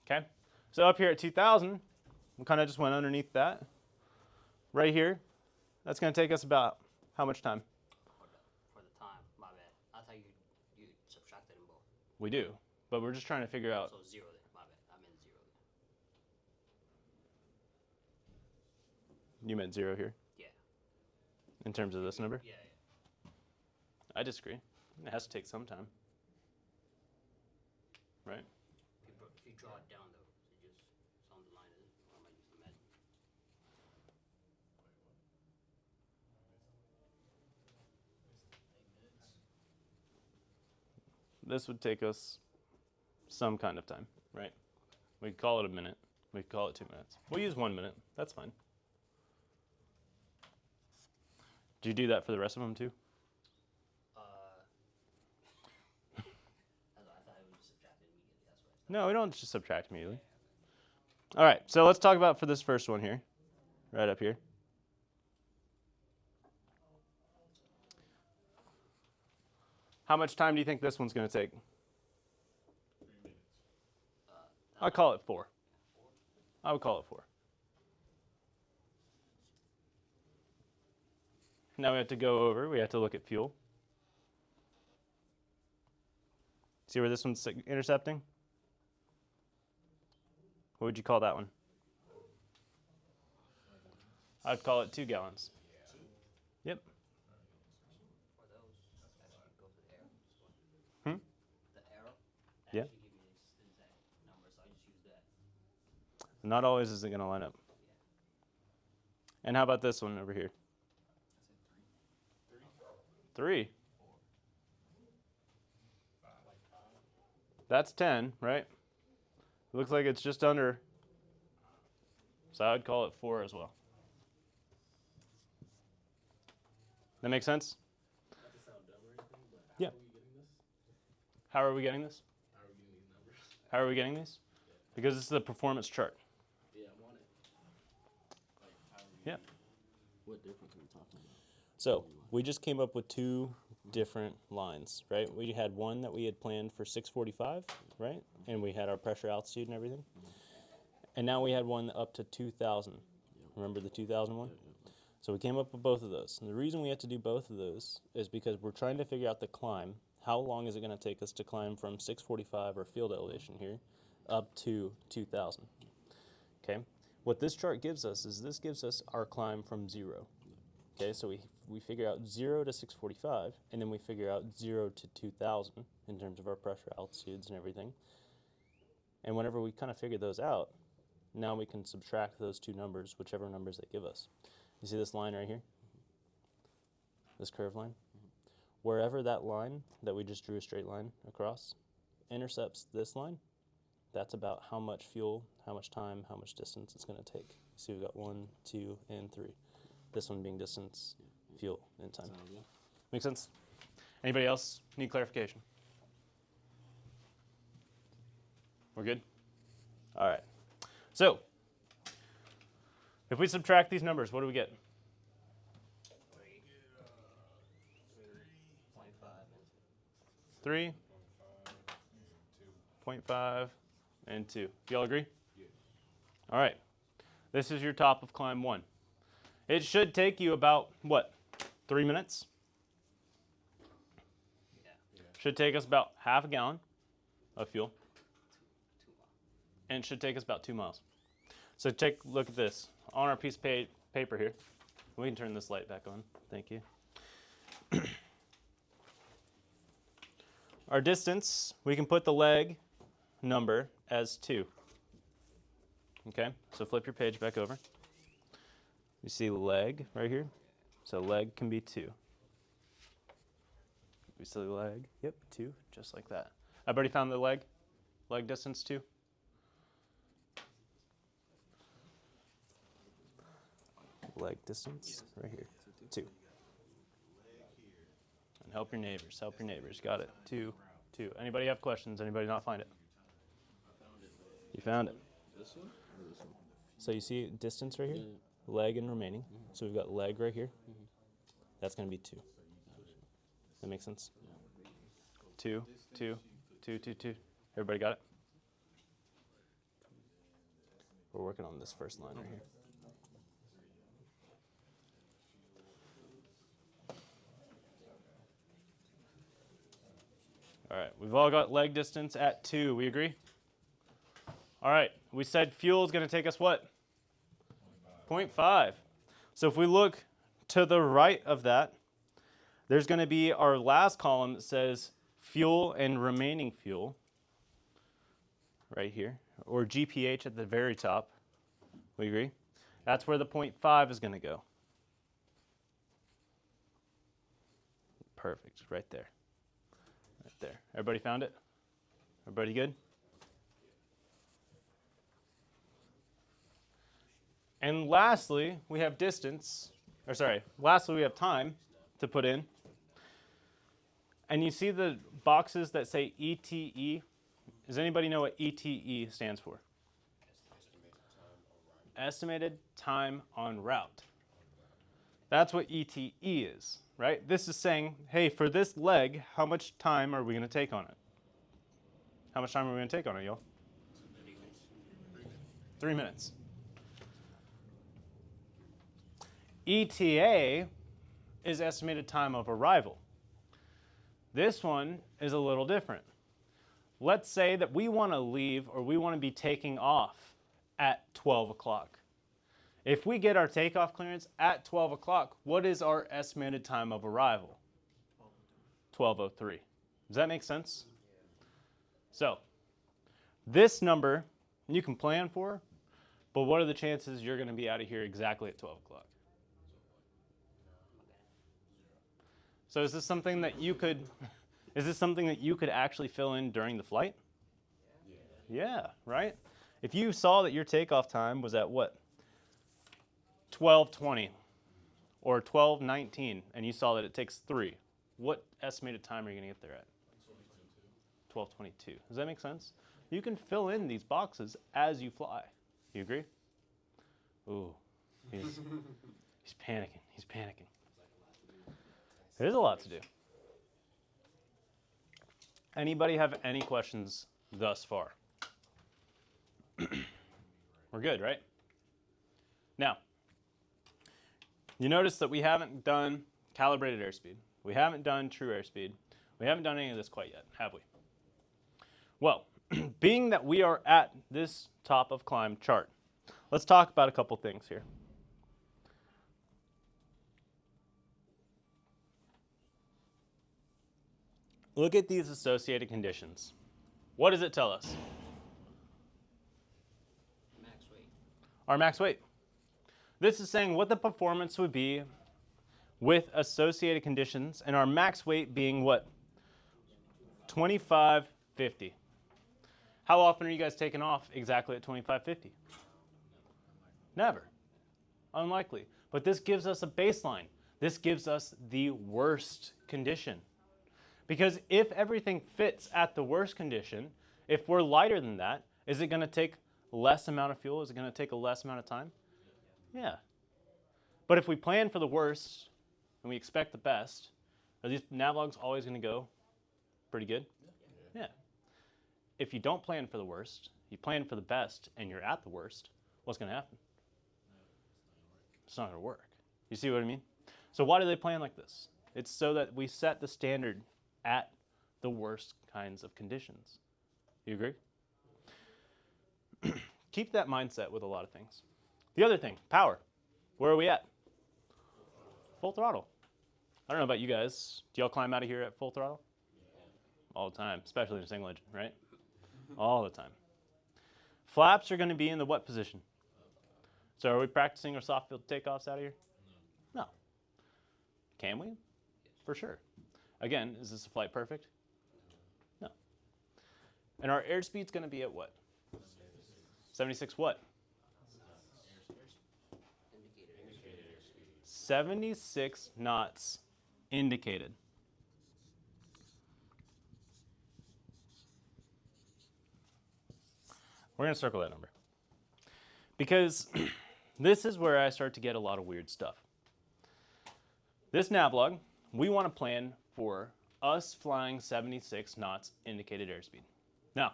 Okay? So up here at 2,000, we kind of just went underneath that. Right here, that's going to take us about how much time? For the time, my bad. I thought you subtracted them both. We do, but we're just trying to figure out. So 0 then, my bad. I meant 0 then. You meant 0 here? Yeah. In terms of this number? Yeah. I disagree. It has to take some time. Right? If you draw it down though, it just on the line, or am I just imagining? This would take us some kind of time, right? We could call it a minute. We could call it 2 minutes. We'll use 1 minute. That's fine. Do you do that for the rest of them too? I thought it was subtracted immediately. That's what. No, we don't just subtract immediately. All right, so let's talk about for this first one here, right up here. How much time do you think this one's going to take? 3 minutes. I'll call it 4. I would call it 4. Now we have to go over, we have to look at fuel. See where this one's intercepting? What would you call that one? I'd call it 2 gallons. Yep. For those, actually go to the arrow. Hmm? The arrow. Yeah. Actually give me the exact number, so I just use that. Not always is it going to line up. And how about this one over here? 3. That's 10, right? It looks like it's just under. So I would call it 4 as well. That make sense? Not to sound dumb or anything, but Yeah. how are we getting this? How are we getting these? How are we getting these numbers? How are we getting these? Because this is a performance chart. Yeah, I'm on it. Like, how are we Yeah. What difference are we talking about? So we just came up with 2 different lines, right? We had one that we had planned for 645, right? And we had our pressure, altitude, and everything. And now we had one up to 2,000. Remember the 2,000 one? So we came up with both of those. And the reason we have to do both of those is because we're trying to figure out the climb. How long is it going to take us to climb from 645 or field elevation here up to 2,000? Okay, what this chart gives us is this gives us our climb from 0. Okay, so we figure out 0 to 645, and then we figure out 0 to 2,000 in terms of our pressure, altitudes, and everything. And whenever we kind of figure those out, now we can subtract those two numbers, whichever numbers they give us. You see this line right here? This curved line? Wherever that line that we just drew a straight line across intercepts this line, that's about how much fuel, how much time, how much distance it's going to take. See, we've got 1, 2, and 3. This one being distance, fuel, and time. Make sense? Anybody else need clarification? We're good? All right. So, if we subtract these numbers, what do we get? 3, 0.5, and 2. Do y'all agree? Yeah. All right. This is your top of climb 1. It should take you about, what, 3 minutes? Yeah. Should take us about half a gallon of fuel. And it should take us about 2 miles. So take a look at this. On our piece of paper here, we can turn this light back on. Thank you. Our distance, we can put the leg number as 2. Okay, so flip your page back over. You see leg right here? So leg can be 2. We see leg, yep, 2, just like that. Everybody found the leg distance 2? Leg distance right here, 2. And help your neighbors, got it, 2, 2. Anybody have questions? Anybody not find it? You found it. This one or this one? So you see distance right here? Yeah. Leg and remaining. So we've got leg right here. That's going to be 2. That makes sense? 2, 2, 2, 2, 2. Everybody got it? We're working on this first line right here. All right, we've all got leg distance at 2. We agree? All right, we said fuel is going to take us what? 0.5. So if we look to the right of that, there's going to be our last column that says fuel and remaining fuel right here, or GPH at the very top. We agree? That's where the 0.5 is going to go. Perfect, right there. Right there. Everybody found it? Everybody good? And lastly, we have distance, or sorry, lastly we have time to put in. And you see the boxes that say ETE? Does anybody know what ETE stands for? Estimated time on route. That's what ETE is, right? This is saying, hey, for this leg, how much time are we going to take on it? How much time are we going to take on it, y'all? 3 minutes. ETA is estimated time of arrival. This one is a little different. Let's say that we want to leave or we want to be taking off at 12 o'clock. If we get our takeoff clearance at 12 o'clock, what is our estimated time of arrival? 12:03. Does that make sense? So, this number you can plan for, but what are the chances you're going to be out of here exactly at 12 o'clock? So is this something that you could actually fill in during the flight? Yeah, right? If you saw that your takeoff time was at what? 12:20 or 12:19 and you saw that it takes 3, what estimated time are you going to get there at? 12:22. Does that make sense? You can fill in these boxes as you fly. You agree? Ooh, he's panicking. He's panicking. There's a lot to do. Anybody have any questions thus far? We're good, right? Now, you notice that we haven't done calibrated airspeed. We haven't done true airspeed. We haven't done any of this quite yet, have we? Well, being that we are at this top of climb chart, let's talk about a couple things here. Look at these associated conditions. What does it tell us? Max weight. Our max weight. This is saying what the performance would be with associated conditions, and our max weight being what? 2550. How often are you guys taking off exactly at 2550? Never. Unlikely. But this gives us a baseline. This gives us the worst condition. Because if everything fits at the worst condition, if we're lighter than that, is it going to take less amount of fuel? Is it going to take a less amount of time? Yeah. But if we plan for the worst and we expect the best, are these navlogs always going to go pretty good? Yeah. If you don't plan for the worst, you plan for the best, and you're at the worst, what's going to happen? It's not going to work. You see what I mean? So why do they plan like this? It's so that we set the standard at the worst kinds of conditions. You agree? Keep that mindset with a lot of things. The other thing, power. Where are we at? Full throttle. I don't know about you guys. Do y'all climb out of here at full throttle? All the time, especially in a single engine, right? All the time. Flaps are going to be in the what position? So are we practicing our soft field takeoffs out of here? No. Can we? For sure. Again, is this a flight perfect? No. And our airspeed's going to be at what? 76 what? 76 knots indicated. We're going to circle that number. Because this is where I start to get a lot of weird stuff. This navlog, we want to plan for us flying 76 knots indicated airspeed. Now,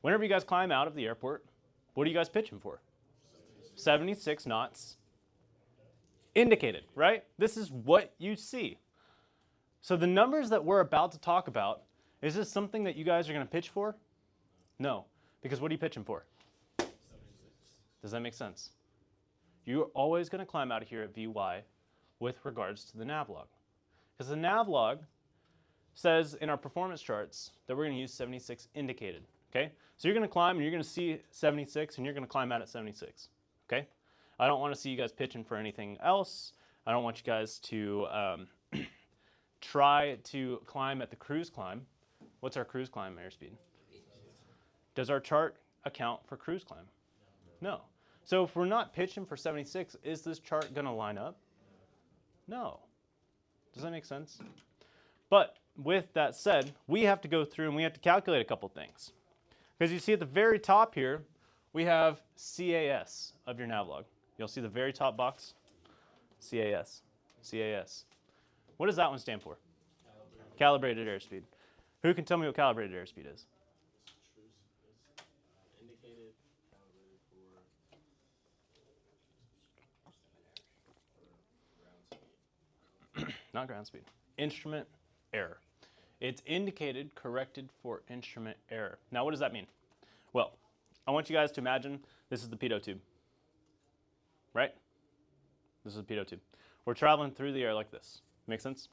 whenever you guys climb out of the airport, what are you guys pitching for? 76 knots indicated, right? This is what you see. So the numbers that we're about to talk about, is this something that you guys are going to pitch for? No, because what are you pitching for? 76. Does that make sense? You're always going to climb out of here at VY with regards to the navlog. Because the navlog says in our performance charts that we're going to use 76 indicated, okay? So you're going to climb and you're going to see 76 and you're going to climb out at 76, okay? I don't want to see you guys pitching for anything else. I don't want you guys to try to climb at the cruise climb. What's our cruise climb airspeed? Does our chart account for cruise climb? No. So if we're not pitching for 76, is this chart going to line up? No. Does that make sense? But with that said, we have to go through and we have to calculate a couple things. Because you see at the very top here, we have CAS of your navlog. You'll see the very top box, CAS, CAS. What does that one stand for? Calibrated airspeed. Who can tell me what calibrated airspeed is? Indicated, calibrated for ground speed. Not ground speed. Instrument error. It's indicated, corrected for instrument error. Now, what does that mean? Well, I want you guys to imagine this is the pitot tube, right? This is the pitot tube. We're traveling through the air like this. Make sense?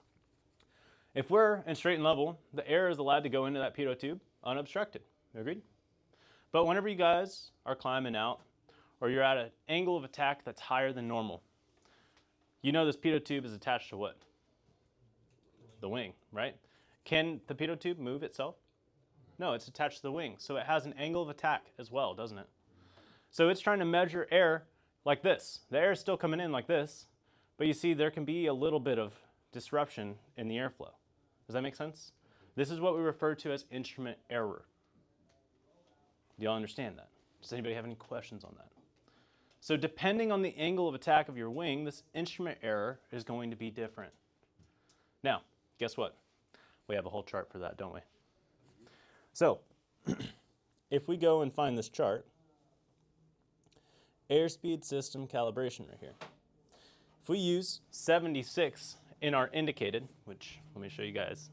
If we're in straight and level, the air is allowed to go into that pitot tube unobstructed. Agreed? But whenever you guys are climbing out or you're at an angle of attack that's higher than normal, you know this pitot tube is attached to what? The wing, right? Can the pitot tube move itself? No, it's attached to the wing. So it has an angle of attack as well, doesn't it? So it's trying to measure air like this. The air is still coming in like this, but you see there can be a little bit of disruption in the airflow. Does that make sense? This is what we refer to as instrument error. Do y'all understand that? Does anybody have any questions on that? So depending on the angle of attack of your wing, this instrument error is going to be different. Now, guess what? We have a whole chart for that, don't we? So, if we go and find this chart, airspeed system calibration right here. If we use 76 in our indicated, which let me show you guys,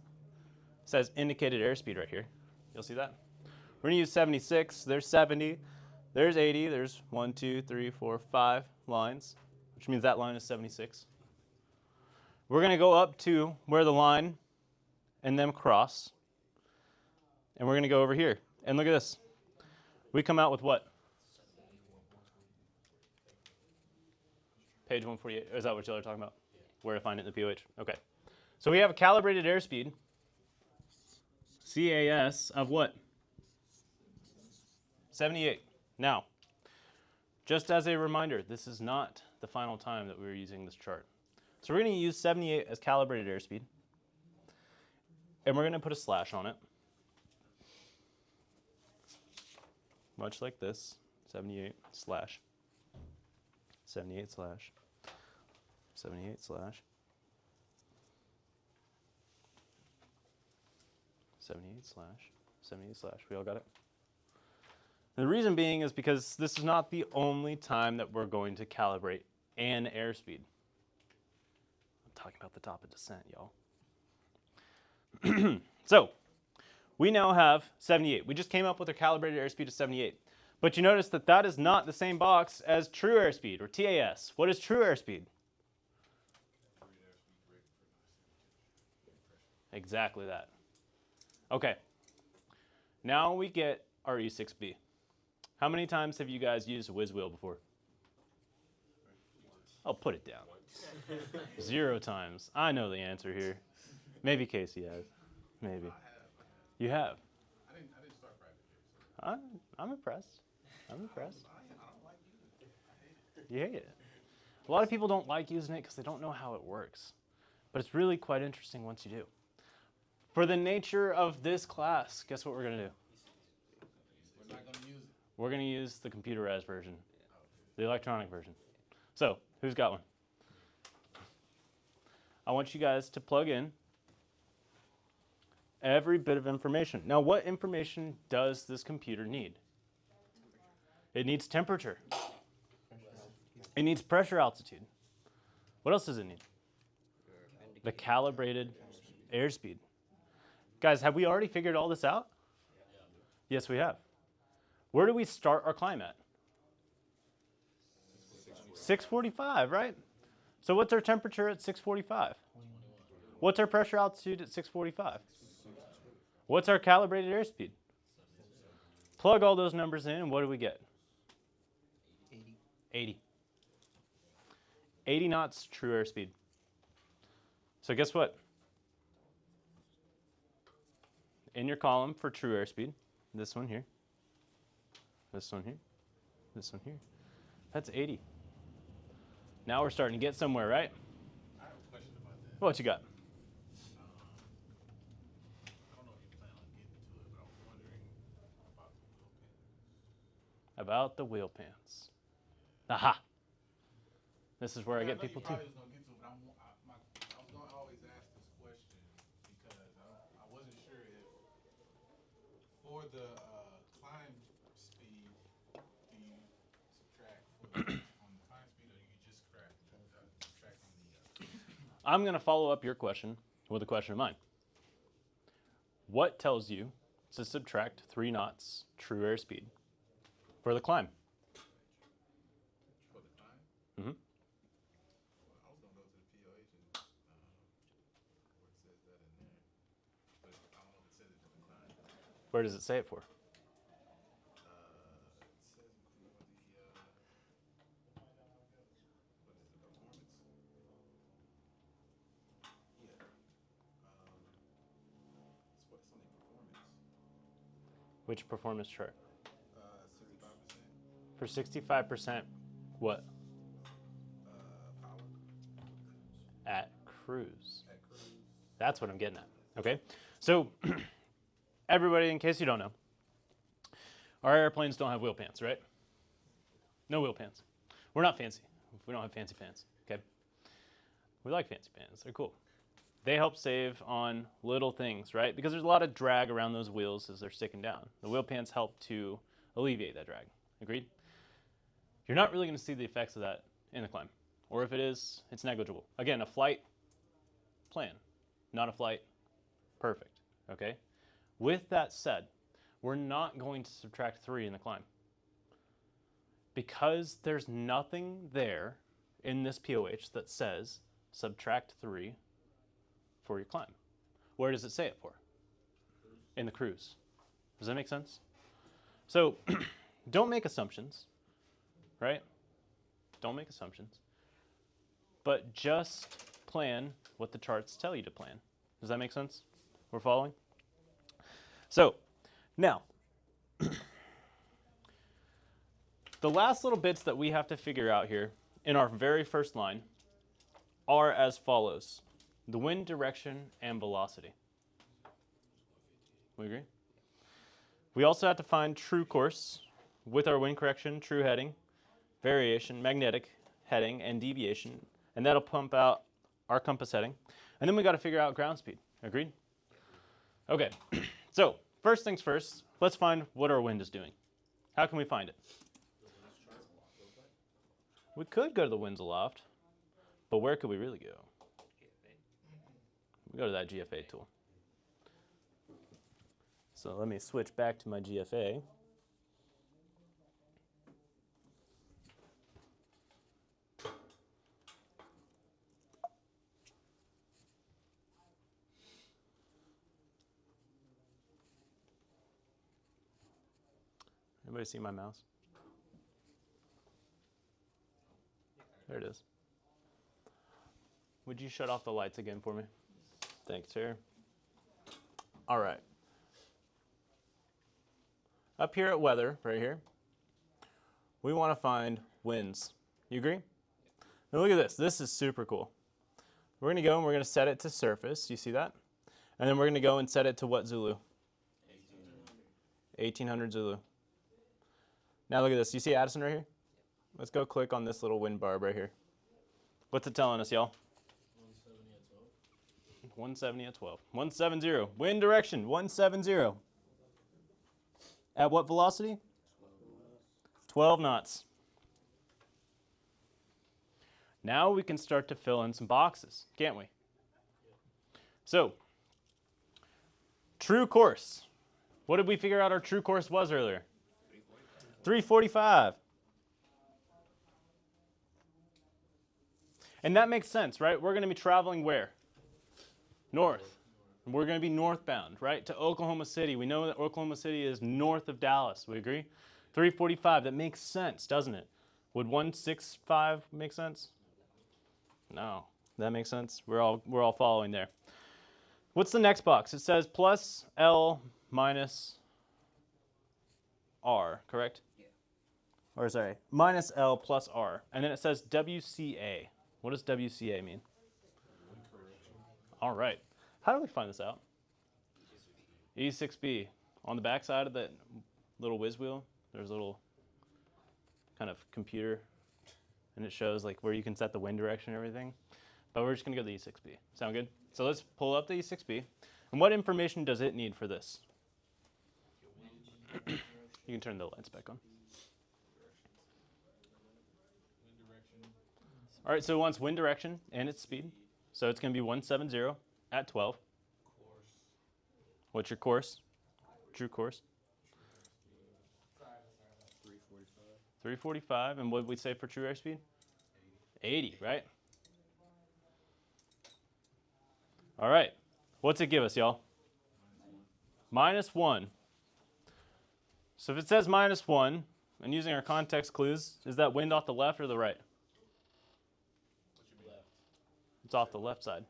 it says indicated airspeed right here. You'll see that? We're gonna use 76, there's 70, There's 80. There's 1, 2, 3, 4, 5 lines, which means that line is 76. We're going to go up to where the line and them cross. And we're going to go over here. And look at this. We come out with what? Page 148. Is that what y'all are talking about? Where to find it in the POH? Okay. So we have a calibrated airspeed, CAS, of what? 78. Now, just as a reminder, this is not the final time that we were using this chart. So we're going to use 78 as calibrated airspeed. And we're going to put a slash on it. Much like this, 78 slash, 78 slash, 78 slash, 78 slash, 78 slash. We all got it? And the reason being is because this is not the only time that we're going to calibrate an airspeed. I'm talking about the top of descent, y'all. So, we now have 78. We just came up with a calibrated airspeed of 78. But you notice that that is not the same box as true airspeed, or TAS. What is true airspeed? Exactly that. Okay. Now we get our E6B. How many times have you guys used a whiz wheel before? I'll put it down. 0 times. I know the answer here. Maybe Casey has. Maybe. You have? I didn't start practicing. I'm impressed. I'm impressed. You hate it. A lot of people don't like using it because they don't know how it works. But it's really quite interesting once you do. For the nature of this class, guess what we're going to do? We're not going to use it. We're going to use the computerized version, the electronic version. So, who's got one? I want you guys to plug in every bit of information. Now, what information does this computer need? It needs temperature. It needs pressure altitude. What else does it need? The calibrated airspeed. Guys, have we already figured all this out? Yes, we have. Where do we start our climb at? 645, right? So what's our temperature at 645? What's our pressure altitude at 645? What's our calibrated airspeed? Plug all those numbers in, and what do we get? 80. 80 knots true airspeed. So guess what? In your column for true airspeed, this one here, this one here, this one here, that's 80. Now we're starting to get somewhere, right? I have a question about that. What you got? I don't know if you plan on getting to it, but I was wondering about the wheel pants. About the wheel pants. Aha! This is where I Yeah, get know people you too. probably was gonna get to it, but I was gonna always ask this question because I wasn't sure if for the climb speed, do you subtract on the climb speed, or you just subtract on the? I'm going to follow up your question with a question of mine. What tells you to subtract 3 knots true airspeed for the climb? For the climb? Mm-hmm. Well, I was gonna go to the POH and where it says that in there, but I don't know if it says it for the climb. Where does it say it for? It says for the what is it, performance? Yeah. It's on the performance. Which performance chart? 65%. For 65%, what? Power At cruise. at cruise. That's what I'm getting at. Okay? So, everybody, in case you don't know, our airplanes don't have wheel pants, right? No wheel pants. We're not fancy. We don't have fancy pants, okay? We like fancy pants. They're cool. They help save on little things, right? Because there's a lot of drag around those wheels as they're sticking down. The wheel pants help to alleviate that drag. Agreed? You're not really going to see the effects of that in the climb. Or if it is, it's negligible. Again, a flight, plan. Not a flight, perfect. Okay? With that said, we're not going to subtract 3 in the climb. because there's nothing there in this POH that says subtract 3 for your climb. Where does it say it for? In the cruise. Does that make sense? So don't make assumptions, right? Don't make assumptions. But just plan what the charts tell you to plan. Does that make sense? We're following? So now, the last little bits that we have to figure out here in our very first line are as follows. The wind direction and velocity. We agree? We also have to find true course with our wind correction, true heading, variation, magnetic heading, and deviation. And that'll pump out our compass heading. And then we got to figure out ground speed. Agreed? Okay, so first things first, let's find what our wind is doing. How can we find it? We could go to the winds aloft, but where could we really go? We go to that GFA tool. So let me switch back to my GFA. Anybody see my mouse? There it is. Would you shut off the lights again for me? Thanks, sir. All right. Up here at weather, right here, we want to find winds. You agree? Now look at this. This is super cool. We're going to go and we're going to set it to surface. You see that? And then we're going to go and set it to what Zulu? 1800 Zulu. Now look at this. You see Addison right here? Let's go click on this little wind barb right here. What's it telling us, y'all? 170 at 12. 170. Wind direction, 170. At what velocity? 12 knots. Now we can start to fill in some boxes, can't we? So, true course. What did we figure out our true course was earlier? 345. And that makes sense, right? We're going to be traveling where? North. And we're going to be northbound, right? To Oklahoma City. We know that Oklahoma City is north of Dallas. We agree? 345. That makes sense, doesn't it? Would 165 make sense? No. That makes sense? We're all following there. What's the next box? It says plus L minus R, correct? Yeah. Or sorry, minus L plus R. And then it says WCA. What does WCA mean? All right. How do we find this out? E6B. On the back side of that little whiz wheel, there's a little kind of computer, and it shows like where you can set the wind direction and everything. But we're just going to go to the E6B. Sound good? So let's pull up the E6B. And what information does it need for this? You can turn the lights back on. All right, so it wants wind direction and its speed. So it's going to be 170 at 12. What's your course? True course? 345. And what did we say for true airspeed? 80, right? All right. What's it give us, y'all? -1. So if it says -1, and using our context clues, is that wind off the left or the right? It's off the left side.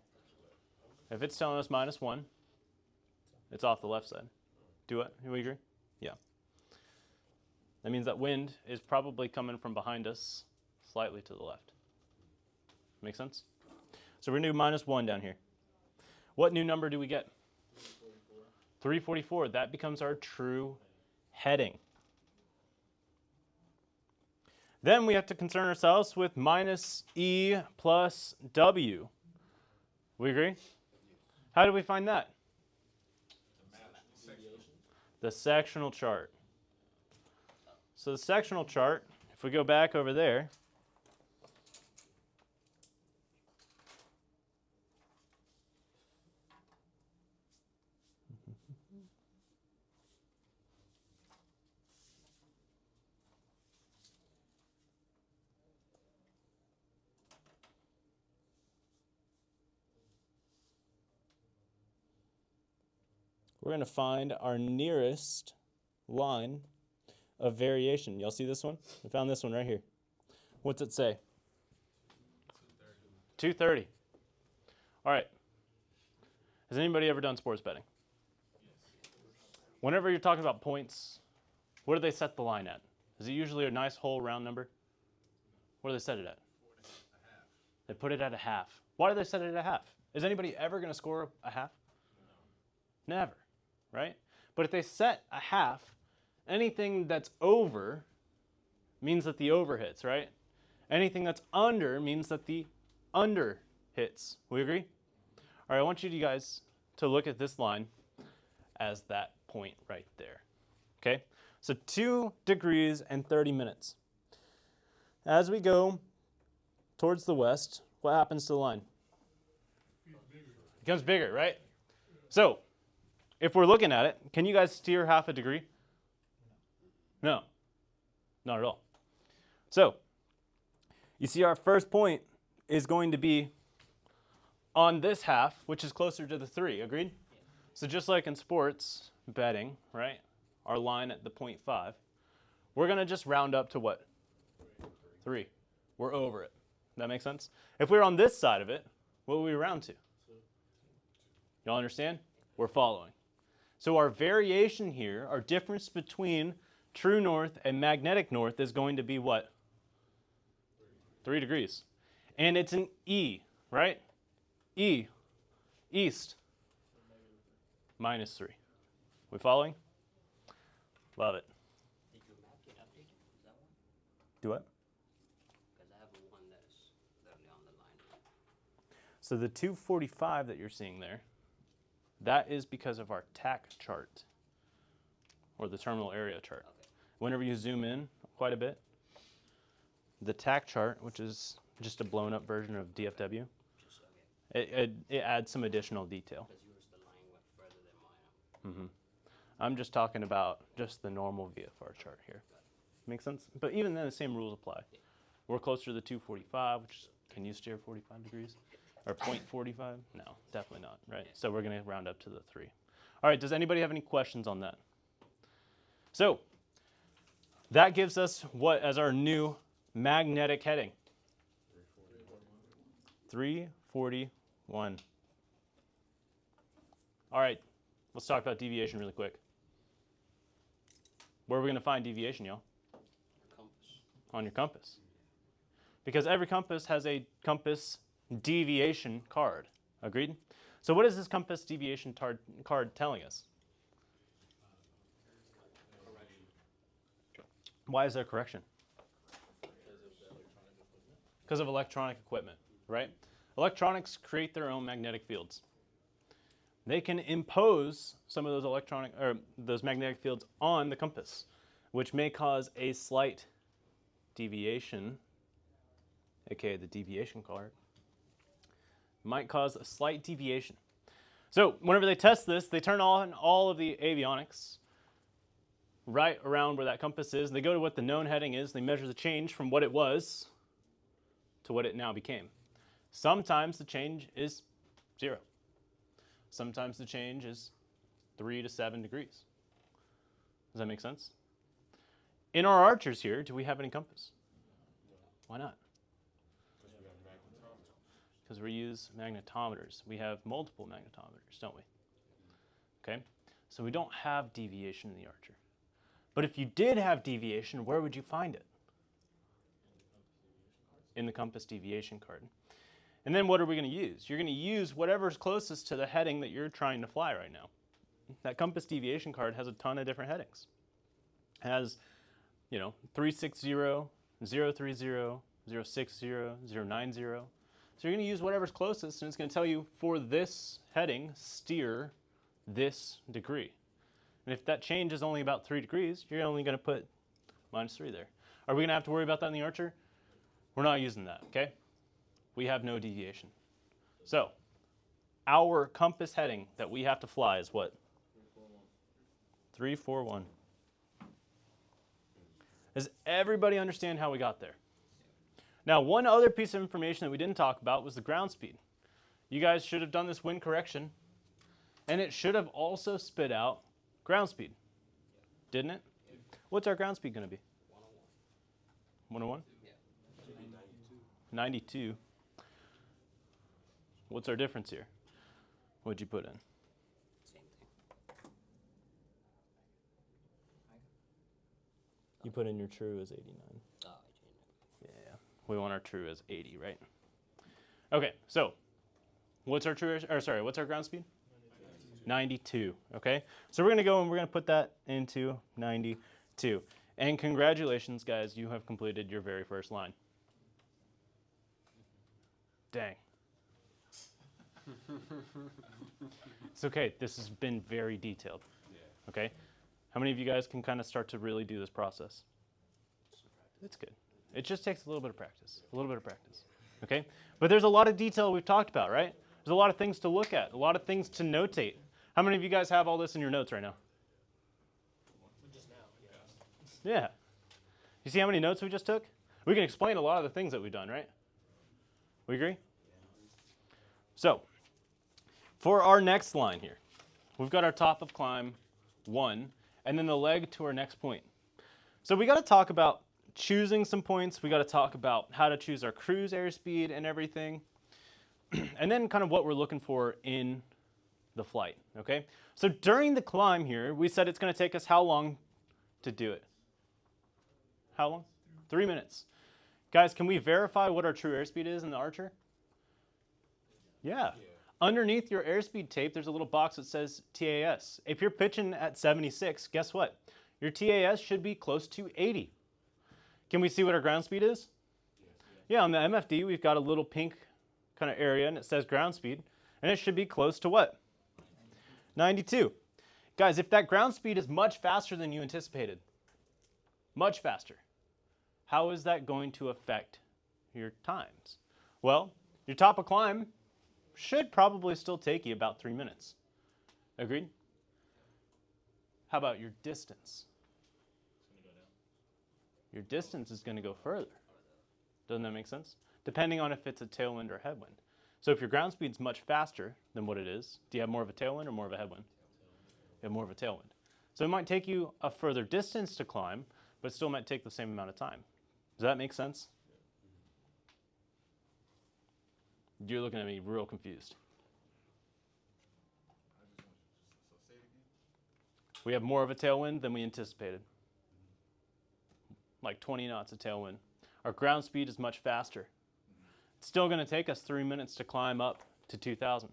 If it's telling us -1, it's off the left side. Do it? Do we agree? Yeah. That means that wind is probably coming from behind us, slightly to the left. Make sense? So we're going to do -1 down here. What new number do we get? 344. That becomes our true heading. Then we have to concern ourselves with -E plus W. We agree? How do we find that? The sectional chart. So the sectional chart, if we go back over there, we're going to find our nearest line of variation. Y'all see this one? I found this one right here. What's it say? 230. All right. Has anybody ever done sports betting? Whenever you're talking about points, what do they set the line at? Is it usually a nice whole round number? What do they set it at? They put it at a half. Why do they set it at a half? Is anybody ever going to score a half? No. Never, right? But if they set a half, anything that's over means that the over hits, right? Anything that's under means that the under hits. We agree? All right, I want you guys to look at this line as that point right there. Okay? So 2 degrees and 30 minutes. As we go towards the west, what happens to the line? It becomes bigger, right? So, if we're looking at it, can you guys steer half a degree? No, not at all. So, you see our first point is going to be on this half, which is closer to the 3, agreed? So just like in sports betting, right, our line at the 0.5, we're going to just round up to what? 3. We're over it. That makes sense? If we were on this side of it, what would we round to? Y'all understand? We're following. So our variation here, our difference between true north and magnetic north is going to be what? 3 degrees. And it's an E, right? E, east, -3. We following? Love it. Did your map get updated? Is that one? Do what? Because I have one that's literally on the line. So the 245 that you're seeing there, that is because of our TAC chart, or the terminal area chart. Okay. Whenever you zoom in quite a bit, the TAC chart, which is just a blown up version of DFW, Just okay. it adds some additional detail. Because yours, the line went further than mine. I'm just talking about just the normal VFR chart here. Make sense? But even then, the same rules apply. We're closer to the 245, which is, can you steer 45 degrees? Or 0.45? No, definitely not, right? So we're going to round up to the 3. All right, does anybody have any questions on that? So that gives us what as our new magnetic heading? 341. All right, let's talk about deviation really quick. Where are we going to find deviation, y'all? Compass. On your compass. Because every compass has a compass deviation card. Agreed? So what is this compass deviation card telling us? Correction. Why is there correction? Because of electronic equipment, right? Electronics create their own magnetic fields. They can impose some of those magnetic fields on the compass, which may cause a slight deviation, aka the deviation card, might cause a slight deviation. So whenever they test this, they turn on all of the avionics right around where that compass is. They go to what the known heading is. They measure the change from what it was to what it now became. Sometimes the change is 0. Sometimes the change is 3 to 7 degrees. Does that make sense? In our archers here, do we have any compass? Why not? Because we use magnetometers. We have multiple magnetometers, don't we? Okay? So we don't have deviation in the archer. But if you did have deviation, where would you find it? In the compass deviation card. And then what are we going to use? You're going to use whatever's closest to the heading that you're trying to fly right now. That compass deviation card has a ton of different headings. It has, 360, 030, 060, 090. So you're going to use whatever's closest, and it's going to tell you for this heading, steer this degree. And if that change is only about 3 degrees, you're only going to put -3 there. Are we going to have to worry about that in the archer? We're not using that, okay? We have no deviation. So our compass heading that we have to fly is what? 341. Does everybody understand how we got there? Now, one other piece of information that we didn't talk about was the ground speed. You guys should have done this wind correction. And it should have also spit out ground speed, didn't it? What's our ground speed going to be? 101? Yeah. 92. What's our difference here? What'd you put in? Same thing. You put in your true as 89. Oh, I changed it. Yeah, we want our true as 80, right? Okay, so what's our true, or sorry, what's our ground speed? 92, okay? So we're gonna go and we're gonna put that into 92. And congratulations, guys, you have completed your very first line. Dang. It's okay, this has been very detailed, okay? How many of you guys can kind of start to really do this process? It's good. It just takes a little bit of practice, okay? But there's a lot of detail we've talked about, right? There's a lot of things to look at, a lot of things to notate. How many of you guys have all this in your notes right now? Just now, yeah. Yeah. You see how many notes we just took? We can explain a lot of the things that we've done, right? We agree? So, for our next line here, we've got our top of climb 1, and then the leg to our next point. So we got to talk about choosing some points. We got to talk about how to choose our cruise airspeed and everything, and then kind of what we're looking for in the flight, okay? So during the climb here, we said it's going to take us how long to do it? How long? 3 minutes. Guys, can we verify what our true airspeed is in the Archer? Yeah. Underneath your airspeed tape, there's a little box that says TAS. If you're pitching at 76, guess what? Your TAS should be close to 80. Can we see what our ground speed is? Yeah, on the MFD, we've got a little pink kind of area, and it says ground speed, and it should be close to what? 92. Guys, if that ground speed is much faster than you anticipated, much faster, how is that going to affect your times? Well, your top of climb should probably still take you about 3 minutes. Agreed? How about your distance? Your distance is going to go further. Doesn't that make sense? Depending on if it's a tailwind or headwind. So if your ground speed's much faster than what it is, do you have more of a tailwind or more of a headwind? You have more of a tailwind. So it might take you a further distance to climb, but it still might take the same amount of time. Does that make sense? You're looking at me real confused. So say it again. We have more of a tailwind than we anticipated. Like 20 knots of tailwind. Our ground speed is much faster. It's still going to take us 3 minutes to climb up to 2,000.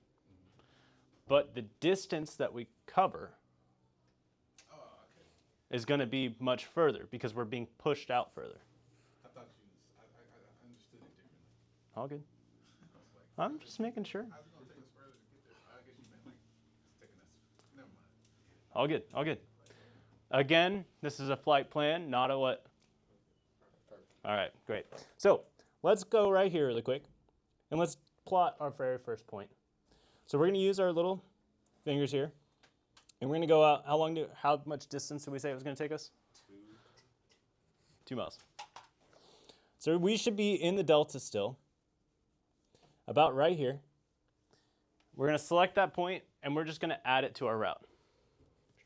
But the distance that we cover is going to be much further because we're being pushed out further. I thought I understood it differently. All good. I was like, I'm just making sure. how's it gonna take us further to get there? I guess you meant like it's taking us. Never mind. All good. All good. Again, this is a flight plan, not a what? All right, great. So let's go right here really quick, and let's plot our very first point. So we're going to use our little fingers here, and we're going to go out. How much distance did we say it was going to take us? 2 miles. So we should be in the delta still, about right here. We're going to select that point, and we're just going to add it to our route.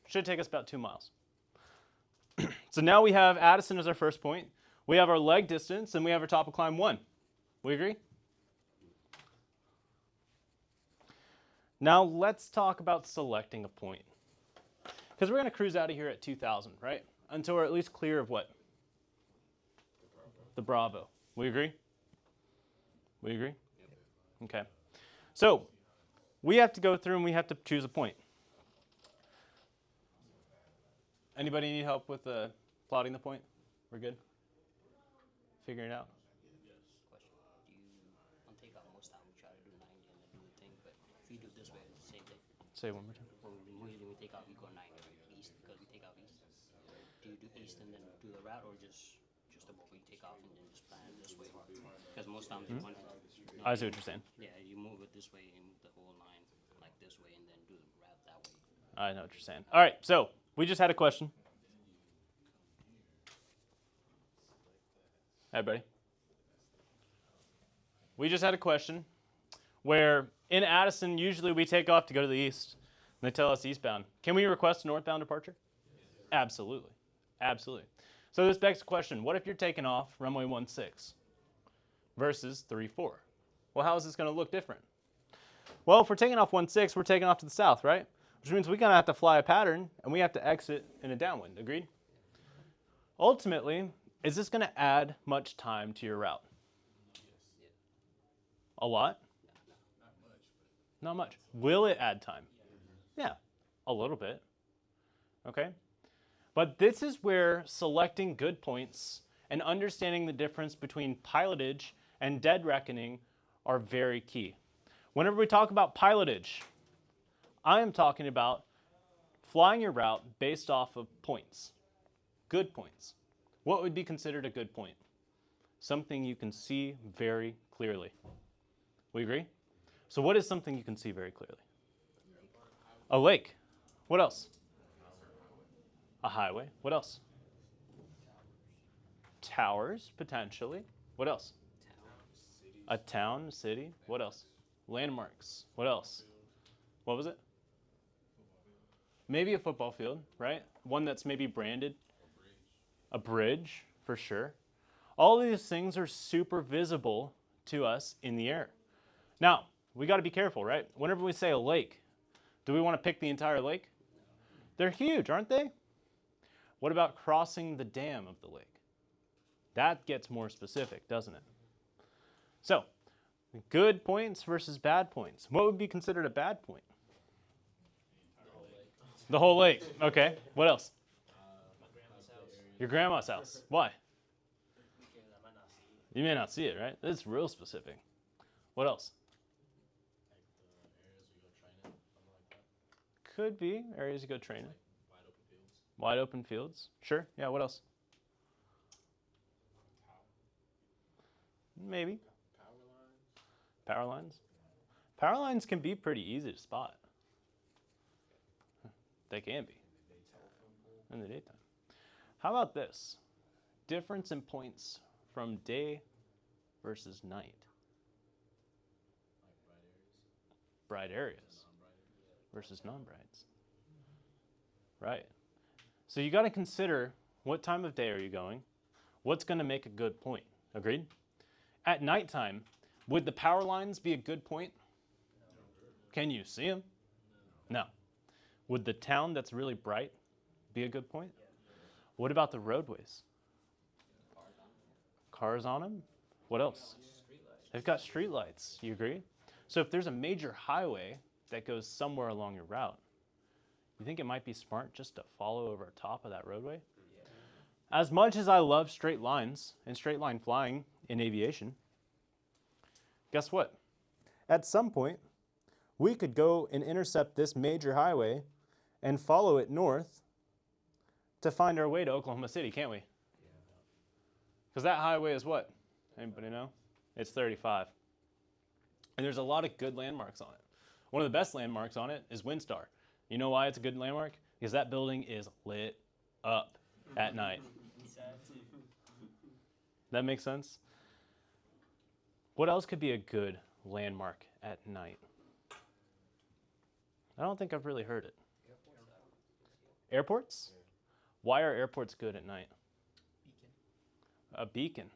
Should take us about 2 miles. So now we have Addison as our first point. We have our leg distance, and we have our top of climb 1. We agree? Now let's talk about selecting a point. Because we're going to cruise out of here at 2,000, right? Until we're at least clear of what? The Bravo. We agree? We agree? Okay. So we have to go through and we have to choose a point. Anybody need help with plotting the point? We're good? Figuring it out? Question. Do you, on takeoff, most time we try to do 90 and then do the thing, but if you do it this way, it's the same thing. Say it one more time. When we take off, you go 90, right? East, because we take off east. Do you do east and then do the route, or just about we take off and then just plan this way? Because most times you want to. I see what you're saying. Yeah, you move it this way, you move the whole line like this way, and then do the route that way. I know what you're saying. All right, so we just had a question. Everybody? We just had a question where in Addison, usually we take off to go to the east. they tell us eastbound. Can we request a northbound departure? Absolutely. Absolutely. So this begs the question, what if you're taking off runway 16 versus 34? Well, how is this going to look different? Well, if we're taking off 16, we're taking off to the south, right? Which means we're going to have to fly a pattern, and we have to exit in a downwind. Agreed? Ultimately, is this going to add much time to your route? A lot? Not much. Will it add time? Yeah, a little bit. Okay? But this is where selecting good points and understanding the difference between pilotage and dead reckoning are very key. Whenever we talk about pilotage, I am talking about flying your route based off of points, good points. What would be considered a good point? Something you can see very clearly. We agree? So what is something you can see very clearly? A lake. What else? A highway. What else? Towers, potentially. What else? A town, city. What else? Landmarks. What else? What was it? Maybe a football field, right? One that's maybe branded. A bridge, for sure. All of these things are super visible to us in the air. Now, we got to be careful, right? Whenever we say a lake, do we want to pick the entire lake? They're huge, aren't they? What about crossing the dam of the lake? That gets more specific, doesn't it? So, good points versus bad points. What would be considered a bad point? The whole lake. Okay. What else? My grandma's house. Your grandma's house. Why? Because I might not see it. You may not see it, right? It's real specific. What else? Could be areas you go training. Wide open fields. Sure. Yeah, what else? Maybe. Power lines. Power lines can be pretty easy to spot. They can be. In the daytime. How about this? Difference in points from day versus night. Bright areas versus non-brights. Right. So you got to consider what time of day are you going? What's going to make a good point? Agreed? At nighttime, would the power lines be a good point? Can you see them? No. Would the town that's really bright be a good point? What about the roadways? Cars on them? What else? They've got street lights. You agree? So if there's a major highway that goes somewhere along your route, you think it might be smart just to follow over top of that roadway? As much as I love straight lines and straight line flying in aviation, guess what? At some point, we could go and intercept this major highway and follow it north to find our way to Oklahoma City, can't we? Because that highway is what? Anybody know? It's 35. And there's a lot of good landmarks on it. One of the best landmarks on it is Windstar. You know why it's a good landmark? Because that building is lit up at night. That makes sense? What else could be a good landmark at night? I don't think I've really heard it. Airports? Why are airports good at night? A beacon.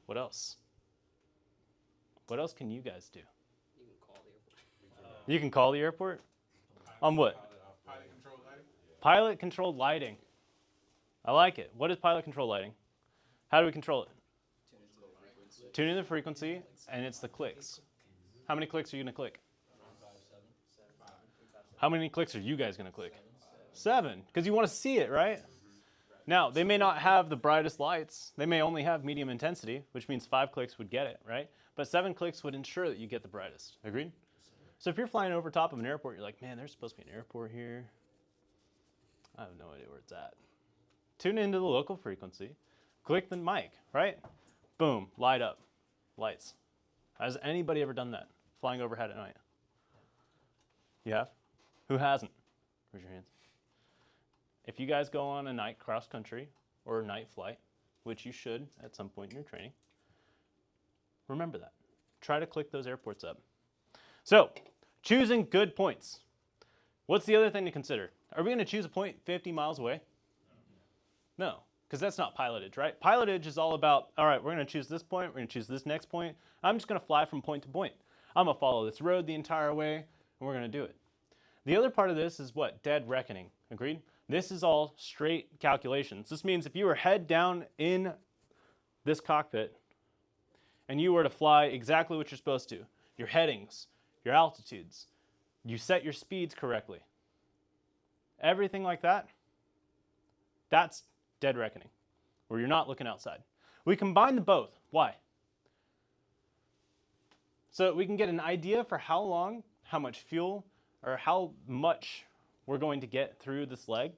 What else? What else can you guys do? You can call the airport. You can call the airport? On what? Pilot control lighting? Pilot controlled lighting. I like it. What is pilot controlled lighting? How do we control it? Tuning the frequency, and it's the clicks. How many clicks are you going to click? How many clicks are you guys going to click? 7, because you want to see it, right? Now, they may not have the brightest lights. They may only have medium intensity, which means 5 clicks would get it, right? But 7 clicks would ensure that you get the brightest. Agreed? So if you're flying over top of an airport, you're like, man, there's supposed to be an airport here. I have no idea where it's at. Tune into the local frequency. Click the mic, right? Boom, light up. Lights. Has anybody ever done that? Flying overhead at night? You have? Who hasn't? Raise your hands. If you guys go on a night cross country or a night flight, which you should at some point in your training, remember that. Try to click those airports up. So, choosing good points. What's the other thing to consider? Are we going to choose a point 50 miles away? No, because that's not pilotage, right? Pilotage is all about, all right, we're going to choose this point, we're going to choose this next point. I'm just going to fly from point to point. I'm going to follow this road the entire way, and we're going to do it. The other part of this is what? Dead reckoning. Agreed? This is all straight calculations. This means if you were head down in this cockpit and you were to fly exactly what you're supposed to, your headings, your altitudes, you set your speeds correctly, everything like that, that's dead reckoning, where you're not looking outside. We combine the both. Why? So we can get an idea for how long, how much fuel, or how much we're going to get through this leg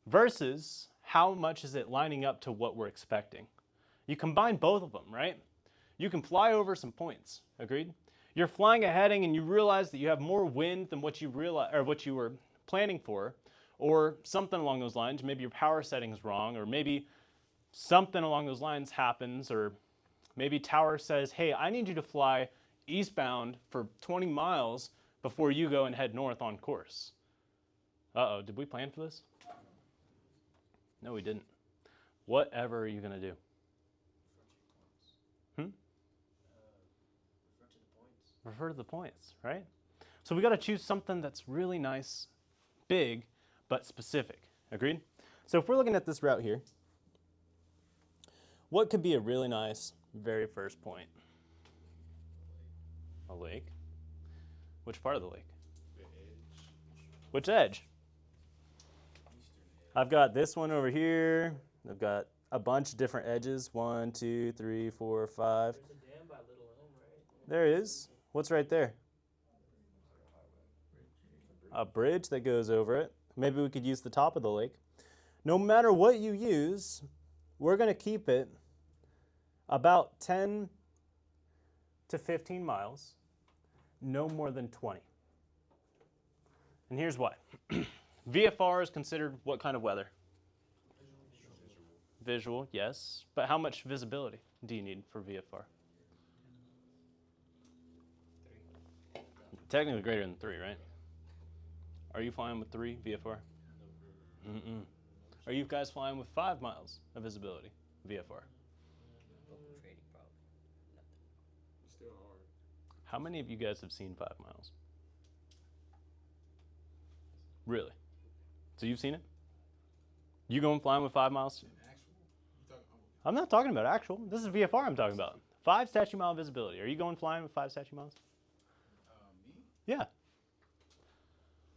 versus how much is it lining up to what we're expecting. You combine both of them, right? You can fly over some points. Agreed? You're flying a heading and you realize that you have more wind than what you were planning for, or something along those lines. Maybe your power setting's wrong, or maybe something along those lines happens, or maybe tower says, hey, I need you to fly eastbound for 20 miles before you go and head north on course. Uh-oh, did we plan for this? No, we didn't. Whatever are you going to do? Refer to the points, right? So we got to choose something that's really nice, big, but specific. Agreed? So if we're looking at this route here, what could be a really nice very first point? A lake. Which part of the lake? The edge. Which edge? I've got this one over here. I've got a bunch of different edges. 1, 2, 3, 4, 5. There's a dam by Little Elm, right? There is. What's right there? A bridge that goes over it. Maybe we could use the top of the lake. No matter what you use, we're going to keep it about 10 to 15 miles, no more than 20. And here's why. VFR is considered what kind of weather? Visual, yes. But how much visibility do you need for VFR? Technically greater than 3, right? Are you flying with 3 VFR? Mm-mm. Are you guys flying with 5 miles of visibility VFR? Trading probably. It's still hard. How many of you guys have seen 5 miles? Really? So you've seen it? You going flying with 5 miles? In actual, you talking? I'm not talking about actual. This is VFR I'm talking about. 5 statute mile visibility. Are you going flying with 5 statute miles? Me? Yeah. If it's what you,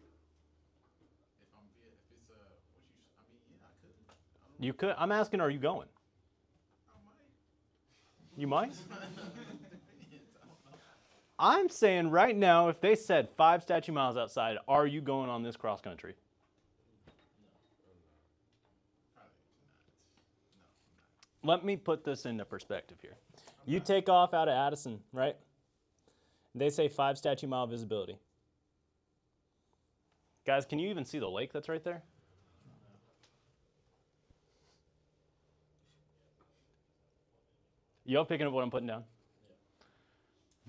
I mean, yeah, I could. I don't You could. I'm asking, are you going? I might. You might? Depends, I don't know. I'm saying right now, if they said 5 statute miles outside, are you going on this cross country? Probably not. No, I'm not. Let me put this into perspective here. You take off out of Addison, right? They say 5 statute mile visibility. Guys, can you even see the lake that's right there? Y'all picking up what I'm putting down?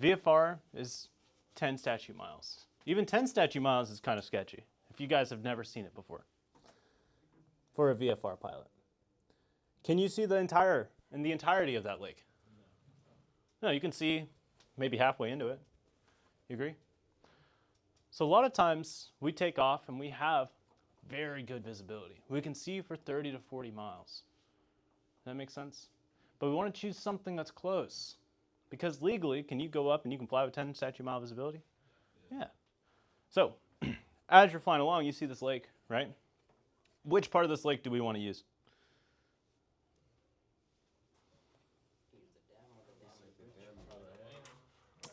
VFR is 10 statute miles. Even 10 statute miles is kind of sketchy if you guys have never seen it before for a VFR pilot. Can you see the entirety of that lake? No, you can see maybe halfway into it. You agree? So a lot of times we take off and we have very good visibility. We can see for 30 to 40 miles. Does that make sense? But we want to choose something that's close. Because legally, can you go up and you can fly with 10 statute mile visibility? Yeah. So, as you're flying along, you see this lake, right? Which part of this lake do we want to use?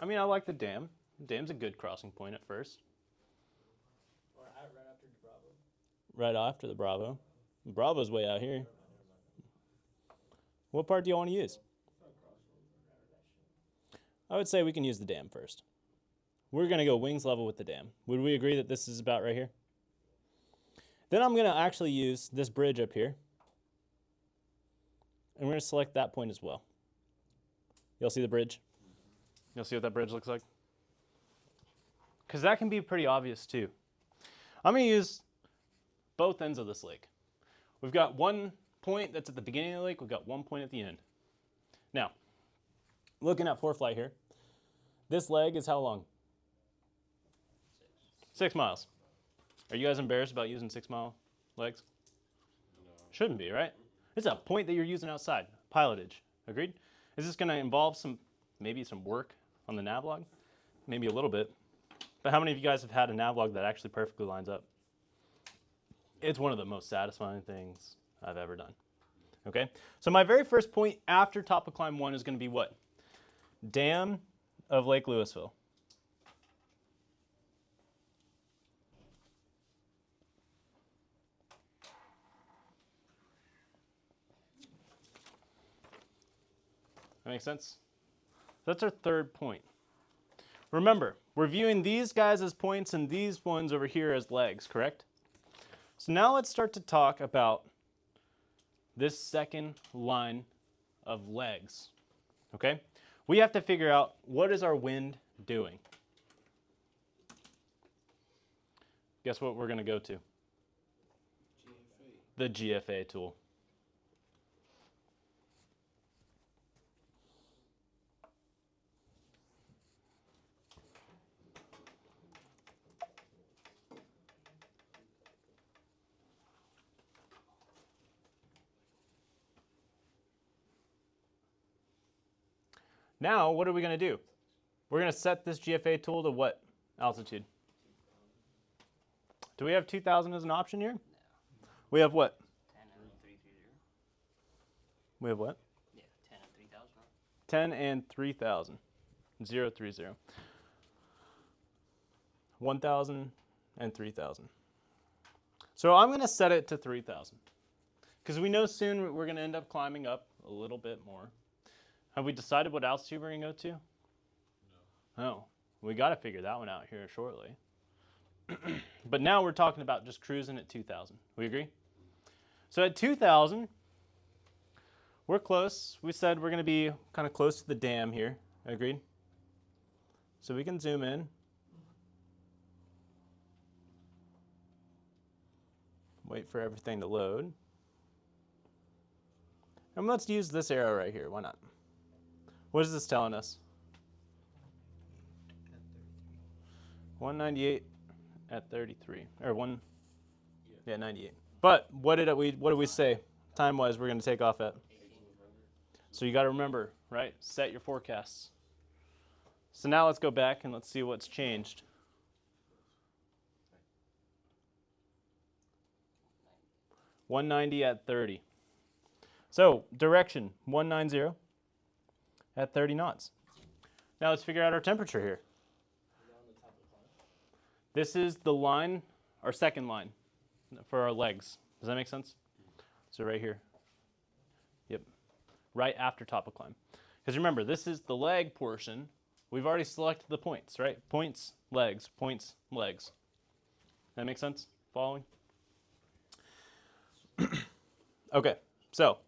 I mean, I like the dam. The dam's a good crossing point at first. Or right after the Bravo. Right after the Bravo. Bravo's way out here. What part do you want to use? I would say we can use the dam first. We're going to go wings level with the dam. Would we agree that this is about right here? Then I'm going to actually use this bridge up here. And we're going to select that point as well. Y'all see the bridge? You'll see what that bridge looks like? Because that can be pretty obvious too. I'm going to use both ends of this lake. We've got one point that's at the beginning of the lake. We've got one point at the end. Now, looking at ForeFlight here, this leg is how long? 6 miles. Are you guys embarrassed about using 6 mile legs? No. Shouldn't be, right? It's a point that you're using outside, pilotage. Agreed? Is this going to involve maybe some work on the navlog? Maybe a little bit. But how many of you guys have had a navlog that actually perfectly lines up? It's one of the most satisfying things I've ever done. Okay? So my very first point after top of climb 1 is going to be what? Dam of Lake Louisville. That makes sense? That's our third point. Remember, we're viewing these guys as points and these ones over here as legs, correct? So now let's start to talk about this second line of legs, okay? We have to figure out, what is our wind doing? Guess what we're going to go to? GFA. The GFA tool. Now, what are we going to do? We're going to set this GFA tool to what altitude? Do we have 2,000 as an option here? No. We have what? 10 and 330. We have what? Yeah, 10 and 3,000. 10 and 3,000. 030. 1,000 and 3,000. So I'm going to set it to 3,000. Because we know soon we're going to end up climbing up a little bit more. Have we decided what altitude we're going to go to? No. Oh, we got to figure that one out here shortly. But now we're talking about just cruising at 2,000. We agree? So at 2,000, we're close. We said we're going to be kind of close to the dam here. Agreed? So we can zoom in. Wait for everything to load. And let's use this arrow right here. Why not? What is this telling us? 198 at 33, or 98. But what did we say time-wise we're going to take off at? So you got to remember, right? Set your forecasts. So now let's go back and let's see what's changed. $190 at 30. So direction 190 at 30 knots. Now let's figure out our temperature here. This is the line, our second line for our legs. Does that make sense? So right here. Yep. Right after top of climb. Because remember, this is the leg portion. We've already selected the points, right? Points, legs, points, legs. That make sense? Following? Okay, so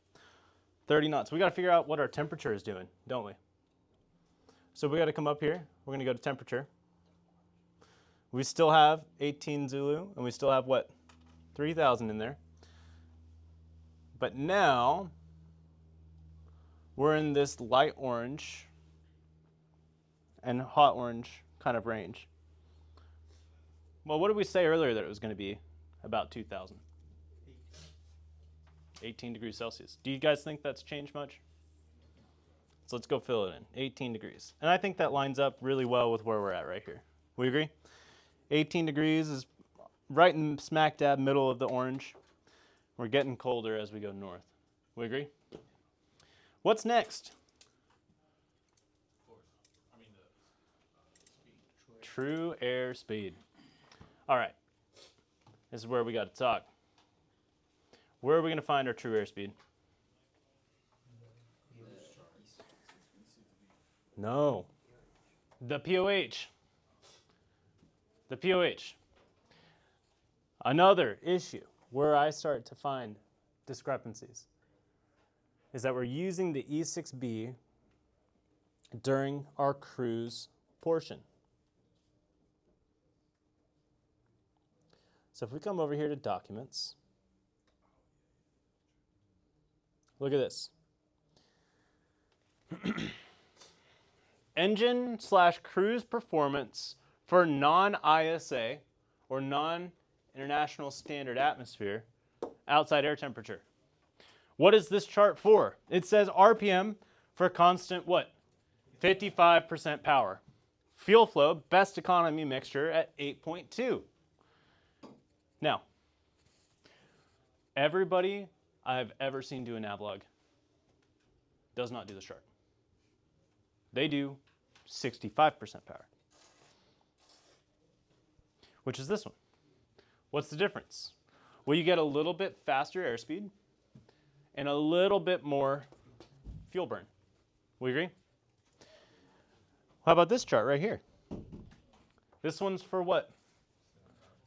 30 knots. We got to figure out what our temperature is doing, don't we? So we got to come up here. We're going to go to temperature. We still have 18 Zulu, and we still have what? 3,000 in there. But now we're in this light orange and hot orange kind of range. Well, what did we say earlier that it was going to be about 2,000? 18 degrees Celsius. Do you guys think that's changed much? So let's go fill it in. 18 degrees. And I think that lines up really well with where we're at right here. We agree? 18 degrees is right in smack dab middle of the orange. We're getting colder as we go north. We agree? What's next? True air speed. All right. This is where we got to talk. Where are we going to find our true airspeed? No. The POH. The POH. Another issue where I start to find discrepancies is that we're using the E6B during our cruise portion. So if we come over here to documents, look at this. Engine/cruise performance for non-ISA or non-international standard atmosphere outside air temperature. What is this chart for? It says RPM for constant what? 55% power. Fuel flow, best economy mixture at 8.2. Now, everybody I've ever seen do a navlog does not do this chart. They do 65% power, which is this one. What's the difference? Well, you get a little bit faster airspeed and a little bit more fuel burn. We agree? How about this chart right here? This one's for what?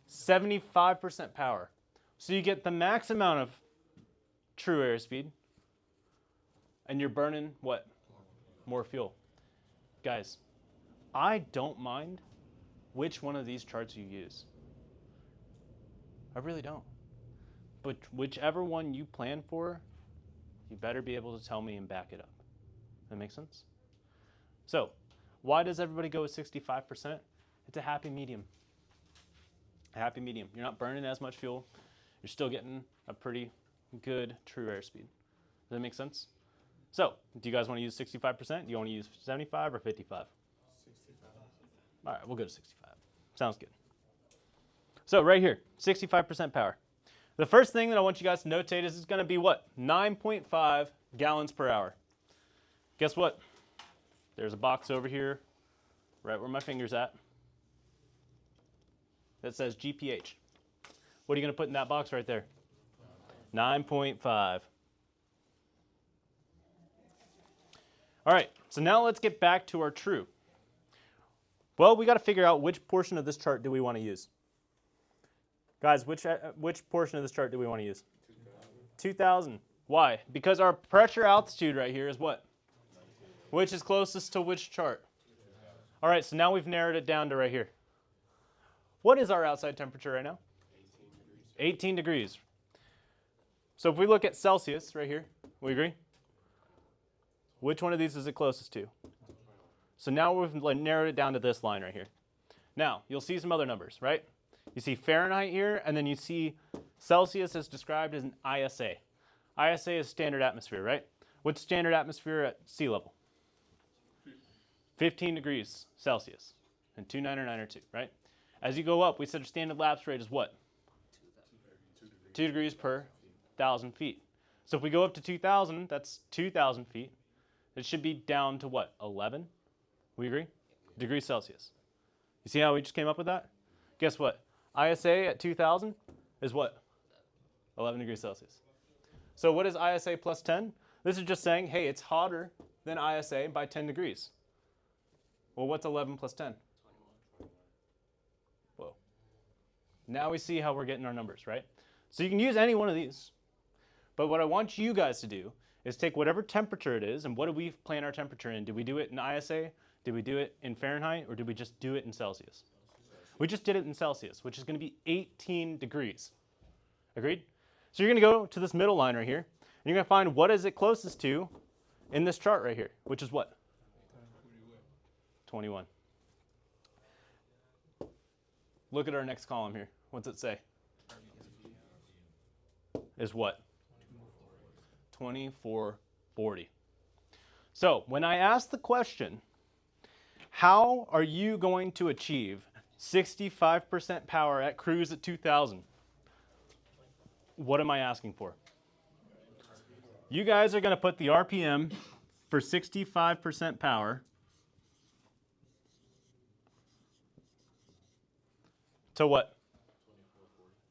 75% power. So you get the max amount of true airspeed and you're burning what? More fuel. Guys, I don't mind which one of these charts you use. I really don't. But whichever one you plan for, you better be able to tell me and back it up. That makes sense? So, why does everybody go with 65%? It's a happy medium. A happy medium. You're not burning as much fuel. You're still getting a pretty good true airspeed. Does that make sense? So, do you guys want to use 65%? Do you want to use 75 or 55? 65. All right, we'll go to 65. Sounds good. So right here, 65% power. The first thing that I want you guys to notate is it's going to be what? 9.5 gallons per hour. Guess what? There's a box over here, right where my finger's at, that says GPH. What are you going to put in that box right there? 9.5. All right, so now let's get back to our true. Well, we got to figure out which portion of this chart do we want to use. Guys, which portion of this chart do we want to use? 2000. Why? Because our pressure altitude right here is what? Which is closest to which chart? All right, so now we've narrowed it down to right here. What is our outside temperature right now? 18 degrees. So if we look at Celsius right here, we agree? Which one of these is it closest to? So now we've narrowed it down to this line right here. Now, you'll see some other numbers, right? You see Fahrenheit here, and then you see Celsius is described as an ISA. ISA is standard atmosphere, right? What's standard atmosphere at sea level? 15 degrees Celsius, and 299 right? As you go up, we said our standard lapse rate is what? 2 degrees per 1,000 feet. So if we go up to 2,000, that's 2,000 feet. It should be down to what? 11? We agree? Degrees Celsius. You see how we just came up with that? Guess what? ISA at 2,000 is what? 11 degrees Celsius. So what is ISA plus 10? This is just saying, hey, it's hotter than ISA by 10 degrees. Well, what's 11 plus 10? 21. Whoa. Now we see how we're getting our numbers, right? So you can use any one of these. But what I want you guys to do is take whatever temperature it is, and what do we plan our temperature in? Did we do it in ISA? Did we do it in Fahrenheit? Or did we just do it in Celsius? We just did it in Celsius, which is going to be 18 degrees. Agreed? So you're going to go to this middle line right here, and you're going to find what is it closest to in this chart right here, which is what? 21. Look at our next column here. What's it say? Is what? 2440. So when I ask the question, how are you going to achieve 65% power at cruise at 2,000? What am I asking for? You guys are going to put the RPM for 65% power to what?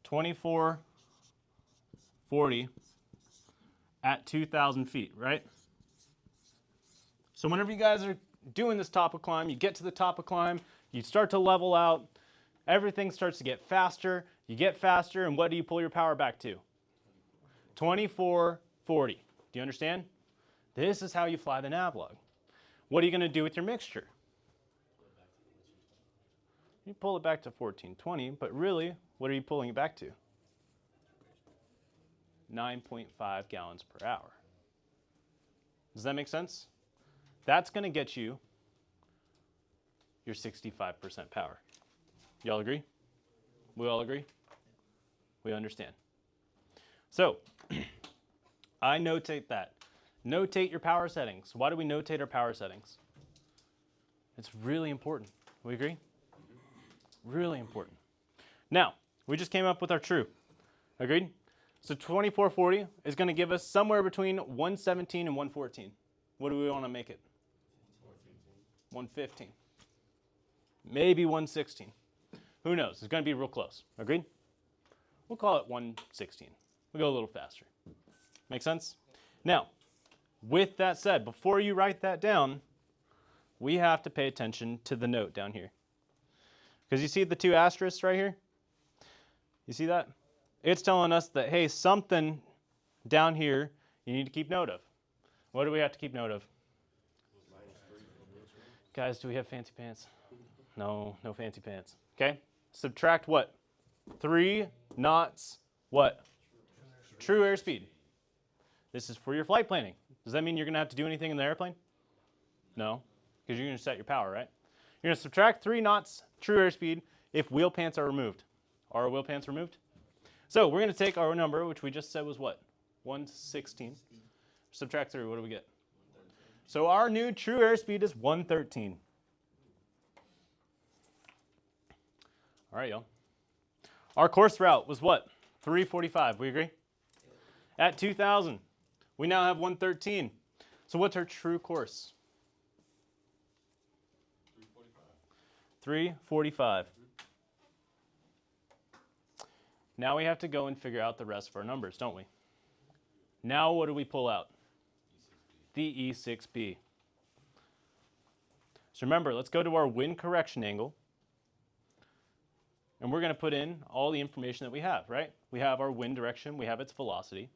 2440 at 2,000 feet, right? So whenever you guys are doing this top of climb, you get to the top of climb, you start to level out, everything starts to get faster, you get faster, and what do you pull your power back to? 2440. Do you understand? This is how you fly the navlog. What are you going to do with your mixture? You pull it back to 1420, but really, what are you pulling it back to? 9.5 gallons per hour. Does that make sense? That's going to get you your 65% power. Y'all agree? We all agree? We understand. So, I notate that. Notate your power settings. Why do we notate our power settings? It's really important. We agree? Really important. Now, we just came up with our true. Agreed? So 2440 is going to give us somewhere between 117 and 114. What do we want to make it? 115. Maybe 116. Who knows? It's going to be real close. Agreed? We'll call it 116. We'll go a little faster. Make sense? Now, with that said, before you write that down, we have to pay attention to the note down here. Because you see the two asterisks right here? You see that? It's telling us that, hey, something down here you need to keep note of. What do we have to keep note of? Guys, do we have fancy pants? No, no fancy pants. Okay? Subtract what? 3 knots, what? True airspeed. This is for your flight planning. Does that mean you're going to have to do anything in the airplane? No, because you're going to set your power, right? You're going to subtract 3 knots true airspeed if wheel pants are removed. Are our wheel pants removed? So we're going to take our number, which we just said was what? 116. Subtract 3, what do we get? So our new true airspeed is 113. All right, y'all. Our course route was what? 345, we agree? At 2,000, we now have 113. So what's our true course? 345. Now we have to go and figure out the rest of our numbers, don't we? Now what do we pull out? The E6B. So remember, let's go to our wind correction angle. And we're going to put in all the information that we have, right? We have our wind direction. We have its velocity.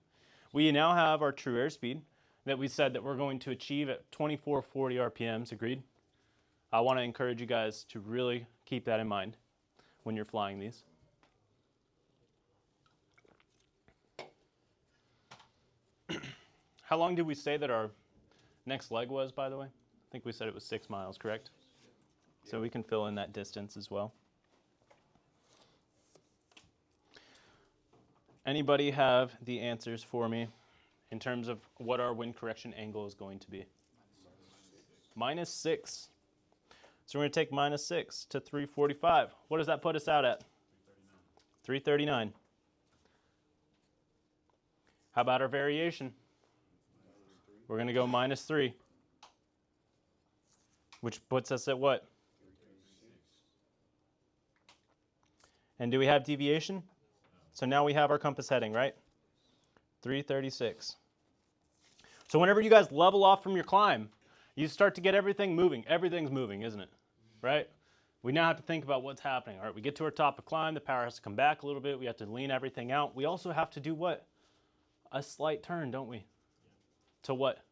We now have our true airspeed that we said that we're going to achieve at 2440 RPMs. Agreed? I want to encourage you guys to really keep that in mind when you're flying these. How long did we say that our next leg was, by the way? I think we said it was 6 miles, correct? So we can fill in that distance as well. Anybody have the answers for me in terms of what our wind correction angle is going to be? -6. So we're going to take -6 to 345. What does that put us out at? 339. How about our variation? We're going to go -3, which puts us at what? And do we have deviation? So now we have our compass heading, right? 336. So whenever you guys level off from your climb, you start to get everything moving. Everything's moving, isn't it? Right? We now have to think about what's happening. All right, we get to our top of climb. The power has to come back a little bit. We have to lean everything out. We also have to do what? A slight turn, don't we? To what?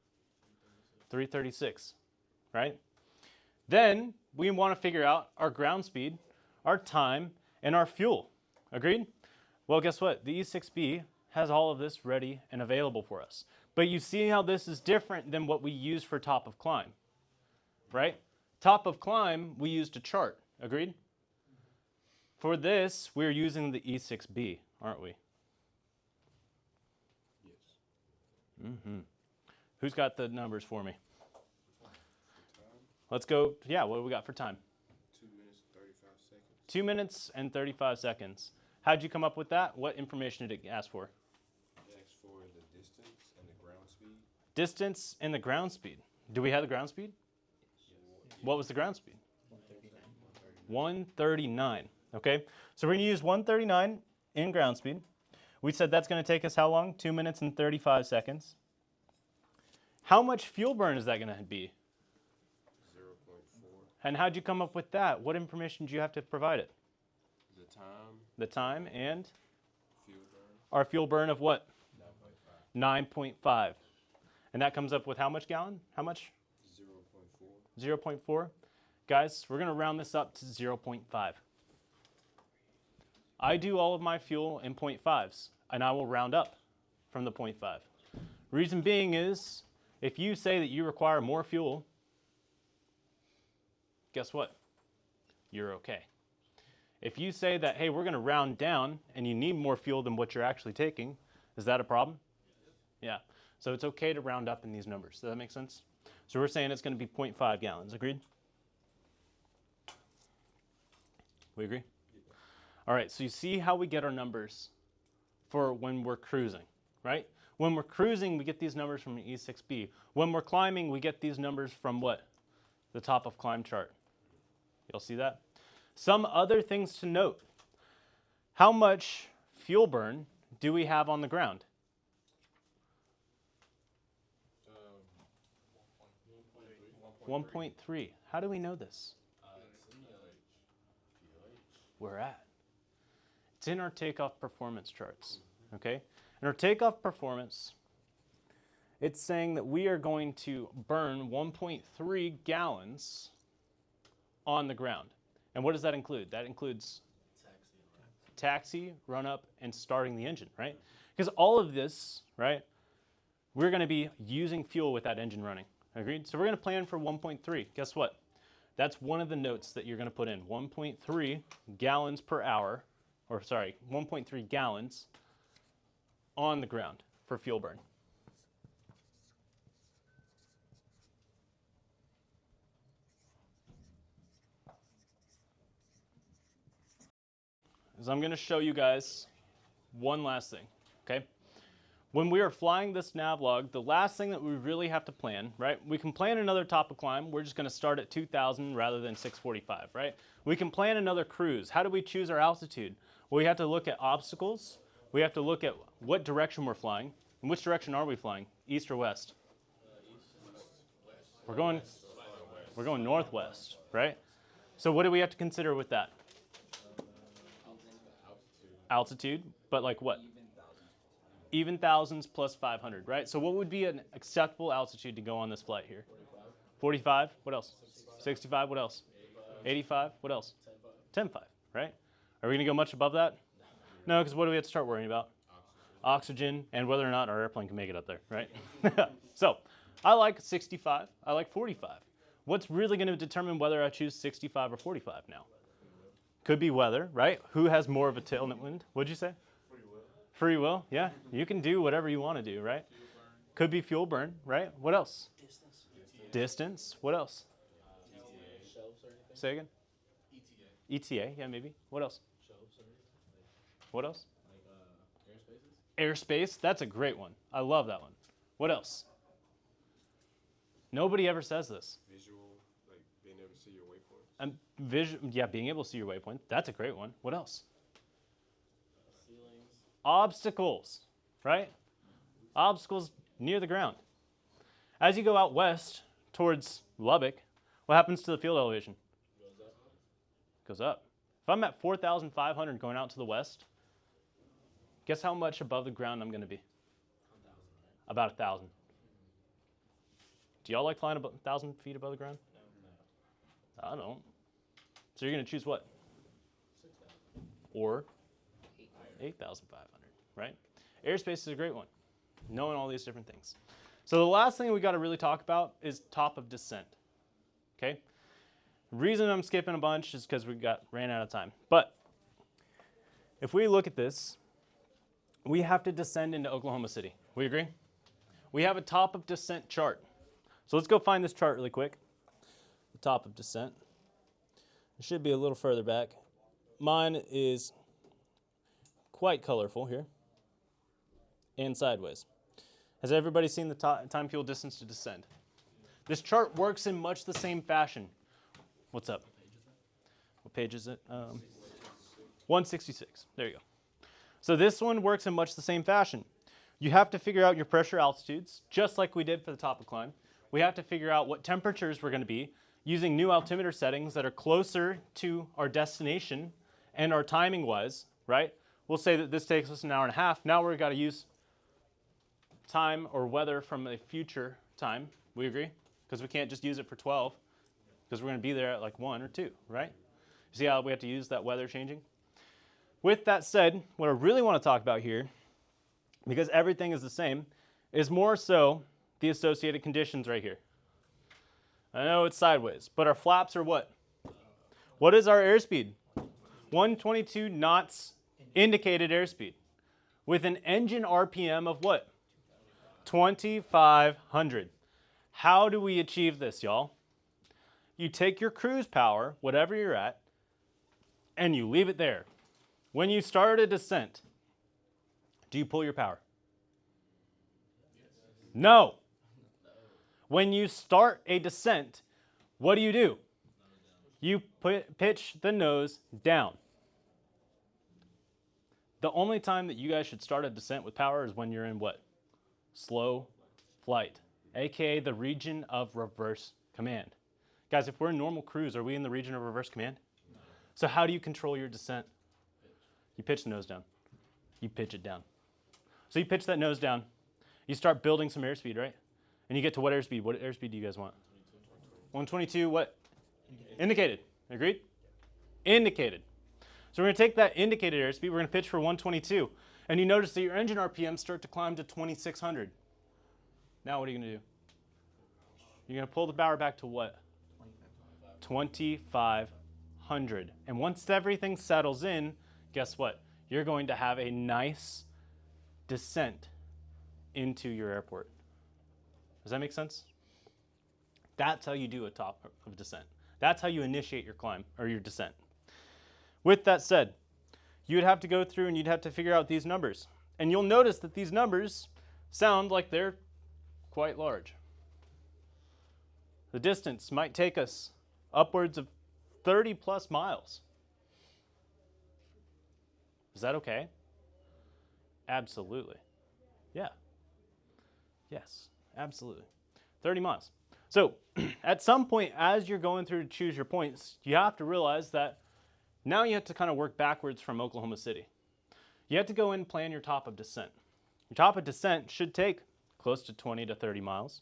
336, right? Then we want to figure out our ground speed, our time, and our fuel. Agreed? Well, guess what? The E6B has all of this ready and available for us. But you see how this is different than what we use for top of climb, right? Top of climb, we used a chart. Agreed? For this, we're using the E6B, aren't we? Yes. Mm-hmm. Who's got the numbers for me? Let's go. Yeah, what do we got for time? 2 minutes and 35 seconds. 2 minutes and 35 seconds. How'd you come up with that? What information did it ask for? It asked for the distance and the ground speed. Distance and the ground speed. Do we have the ground speed? What was the ground speed? 139. Okay, so we're going to use 139 in ground speed. We said that's going to take us how long? 2 minutes and 35 seconds. How much fuel burn is that going to be? 0.4. And how'd you come up with that? What information do you have to provide it? The time. The time and Fuel burn. our fuel burn of what? 9.5. And that comes up with how much gallon? How much? 0.4. 0.4. Guys, we're going to round this up to 0.5. I do all of my fuel in 0.5s, and I will round up from the 0.5. Reason being is, if you say that you require more fuel, guess what? You're okay. If you say that, hey, we're going to round down and you need more fuel than what you're actually taking, is that a problem? Yeah. So it's okay to round up in these numbers. Does that make sense? So we're saying it's going to be 0.5 gallons. Agreed? We agree? All right, so you see how we get our numbers for when we're cruising, right? When we're cruising, we get these numbers from an E6B. When we're climbing, we get these numbers from what? The top of climb chart. You'll see that? Some other things to note. How much fuel burn do we have on the ground? 1.3. How do we know this? We're at. It's in our takeoff performance charts, okay? In our takeoff performance, it's saying that we are going to burn 1.3 gallons on the ground. And what does that include? That includes taxi, run up, and starting the engine, right? Because all of this, right, we're going to be using fuel with that engine running. Agreed? So we're going to plan for 1.3. Guess what? That's one of the notes that you're going to put in. 1.3 gallons per hour, or sorry, 1.3 gallons on the ground for fuel burn. Is I'm going to show you guys one last thing, okay? When we are flying this navlog, the last thing that we really have to plan, right? We can plan another top of climb. We're just going to start at 2,000 rather than 645, right? We can plan another cruise. How do we choose our altitude? Well, we have to look at obstacles. We have to look at what direction we're flying. And which direction are we flying? East or west? We're going northwest, right? So what do we have to consider with that? Altitude, but like what? Even thousands plus 500, right? So what would be an acceptable altitude to go on this flight here? 45, what else? 65, what else? 85, what else? 10.5, right? Are we gonna go much above that? No, because what do we have to start worrying about? Oxygen, and whether or not our airplane can make it up there, right? So, I like 65, I like 45. What's really gonna determine whether I choose 65 or 45 now? Could be weather, right? Who has more of a tailwind? What'd you say? Free will, yeah. You can do whatever you want to do, right? Could be fuel burn, right? What else? Distance. What else? Say again? ETA, yeah, maybe. What else? What else? Airspace, that's a great one. I love that one. What else? Nobody ever says this. Visual, like being able to see your waypoints. Yeah, being able to see your waypoint. That's a great one. What else? Obstacles, right? Obstacles near the ground. As you go out west towards Lubbock, what happens to the field elevation? Goes up. If I'm at 4,500 going out to the west, guess how much above the ground I'm going to be? About 1,000. Do y'all like flying about 1,000 feet above the ground? I don't. So you're going to choose what? Or 8,500, right? Airspace is a great one, knowing all these different things. So the last thing we got to really talk about is top of descent, okay? The reason I'm skipping a bunch is because ran out of time. But if we look at this, we have to descend into Oklahoma City. We agree? We have a top of descent chart. So let's go find this chart really quick. The top of descent. It should be a little further back. Mine is quite colorful here and sideways. Has everybody seen the time, fuel, distance to descend? This chart works in much the same fashion. What's up? What page is it? 166. There you go. So this one works in much the same fashion. You have to figure out your pressure altitudes, just like we did for the top of climb. We have to figure out what temperatures we're going to be using new altimeter settings that are closer to our destination and our timing wise, right? We'll say that this takes us an hour and a half. Now we've got to use time or weather from a future time. We agree? Because we can't just use it for 12 because we're going to be there at like 1 or 2, right? See how we have to use that weather changing? With that said, what I really want to talk about here, because everything is the same, is more so the associated conditions right here. I know it's sideways, but our flaps are what? What is our airspeed? 122 knots indicated airspeed with an engine RPM of what? 2,500. How do we achieve this, y'all? You take your cruise power, whatever you're at, and you leave it there. When you start a descent, do you pull your power? No. When you start a descent, what do? You pitch the nose down. The only time that you guys should start a descent with power is when you're in what? Slow flight, aka the region of reverse command. Guys, if we're in normal cruise, are we in the region of reverse command? So how do you control your descent? You pitch the nose down. You pitch it down. So you pitch that nose down. You start building some airspeed, right? And you get to what airspeed? What airspeed do you guys want? 122, what? Indicated. Agreed? Indicated. So we're going to take that indicated airspeed, we're going to pitch for 122. And you notice that your engine RPMs start to climb to 2,600. Now what are you going to do? You're going to pull the power back to what? 2,500. And once everything settles in, guess what? You're going to have a nice descent into your airport. Does that make sense? That's how you do a top of descent. That's how you initiate your climb or your descent. With that said, you would have to go through and you'd have to figure out these numbers. And you'll notice that these numbers sound like they're quite large. The distance might take us upwards of 30 plus miles. Is that okay? Absolutely. Yeah. Yes, absolutely. 30 miles. So at some point, as you're going through to choose your points, you have to realize that now you have to kind of work backwards from Oklahoma City. You have to go in and plan your top of descent. Your top of descent should take close to 20 to 30 miles.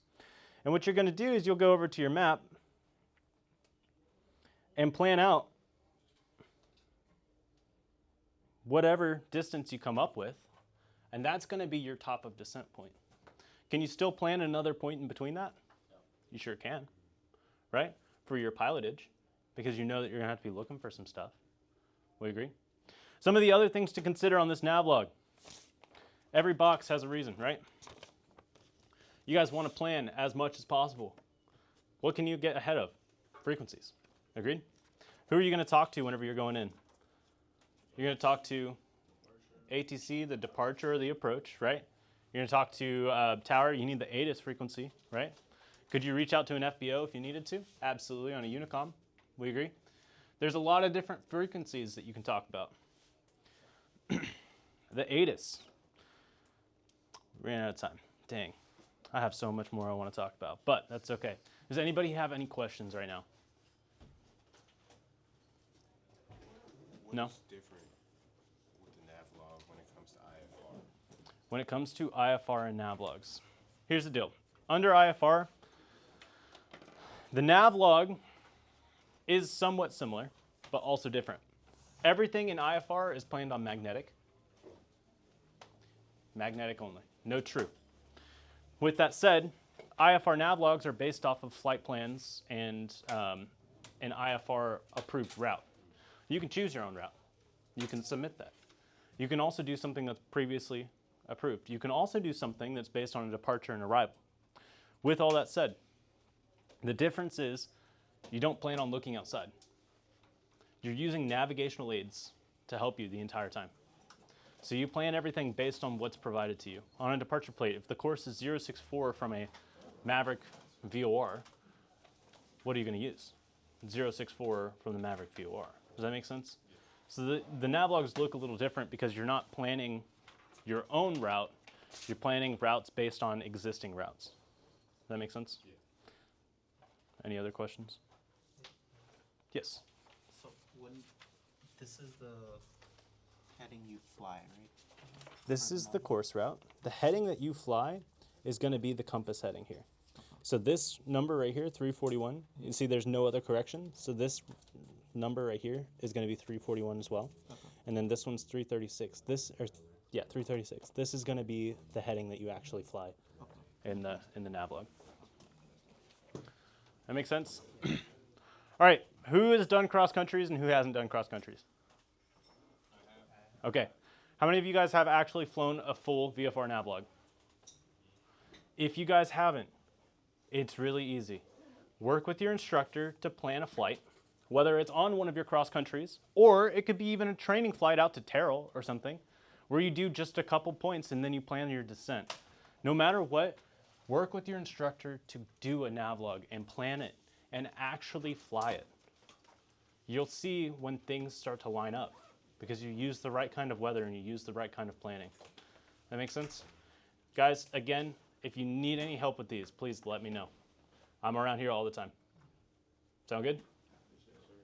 And what you're going to do is you'll go over to your map and plan out whatever distance you come up with, and that's going to be your top of descent point. Can you still plan another point in between that? You sure can, right? For your pilotage, because you know that you're going to have to be looking for some stuff. We agree? Some of the other things to consider on this navlog. Every box has a reason, right? You guys want to plan as much as possible. What can you get ahead of? Frequencies. Agreed? Who are you going to talk to whenever you're going in? You're going to talk to ATC, the departure or the approach, right? You're going to talk to tower. You need the ATIS frequency, right? Could you reach out to an FBO if you needed to? Absolutely, on a Unicom. We agree? There's a lot of different frequencies that you can talk about. The ATIS. Ran out of time. Dang. I have so much more I want to talk about, but that's okay. Does anybody have any questions right now? No? What's different with the navlog when it comes to IFR? When it comes to IFR and navlogs, here's the deal. Under IFR, the navlog is somewhat similar, but also different. Everything in IFR is planned on magnetic. Magnetic only, no true. With that said, IFR navlogs are based off of flight plans and an IFR approved route. You can choose your own route. You can submit that. You can also do something that's previously approved. You can also do something that's based on a departure and arrival. With all that said, the difference is you don't plan on looking outside. You're using navigational aids to help you the entire time. So you plan everything based on what's provided to you. On a departure plate, if the course is 064 from a Maverick VOR, what are you going to use? 064 from the Maverick VOR. Does that make sense? So the navlogs look a little different because you're not planning your own route. You're planning routes based on existing routes. Does that make sense? Yeah. Any other questions? Yes. So when this is the heading you fly, right? This is the course route. The heading that you fly is going to be the compass heading here. So this number right here, 341, you see there's no other correction. So this number right here is going to be 341 as well. Okay. and then this one's 336. Yeah, 336. This is going to be the heading that you actually fly in the nav log. That makes sense? All right, who has done cross countries and who hasn't done cross countries? Okay, how many of you guys have actually flown a full VFR nav log? If you guys haven't, it's really easy. Work with your instructor to plan a flight, whether it's on one of your cross countries, or it could be even a training flight out to Terrell or something, where you do just a couple points and then you plan your descent. No matter what, work with your instructor to do a navlog and plan it and actually fly it. You'll see when things start to line up because you use the right kind of weather and you use the right kind of planning. That makes sense? Guys, again, if you need any help with these, please let me know. I'm around here all the time. Sound good?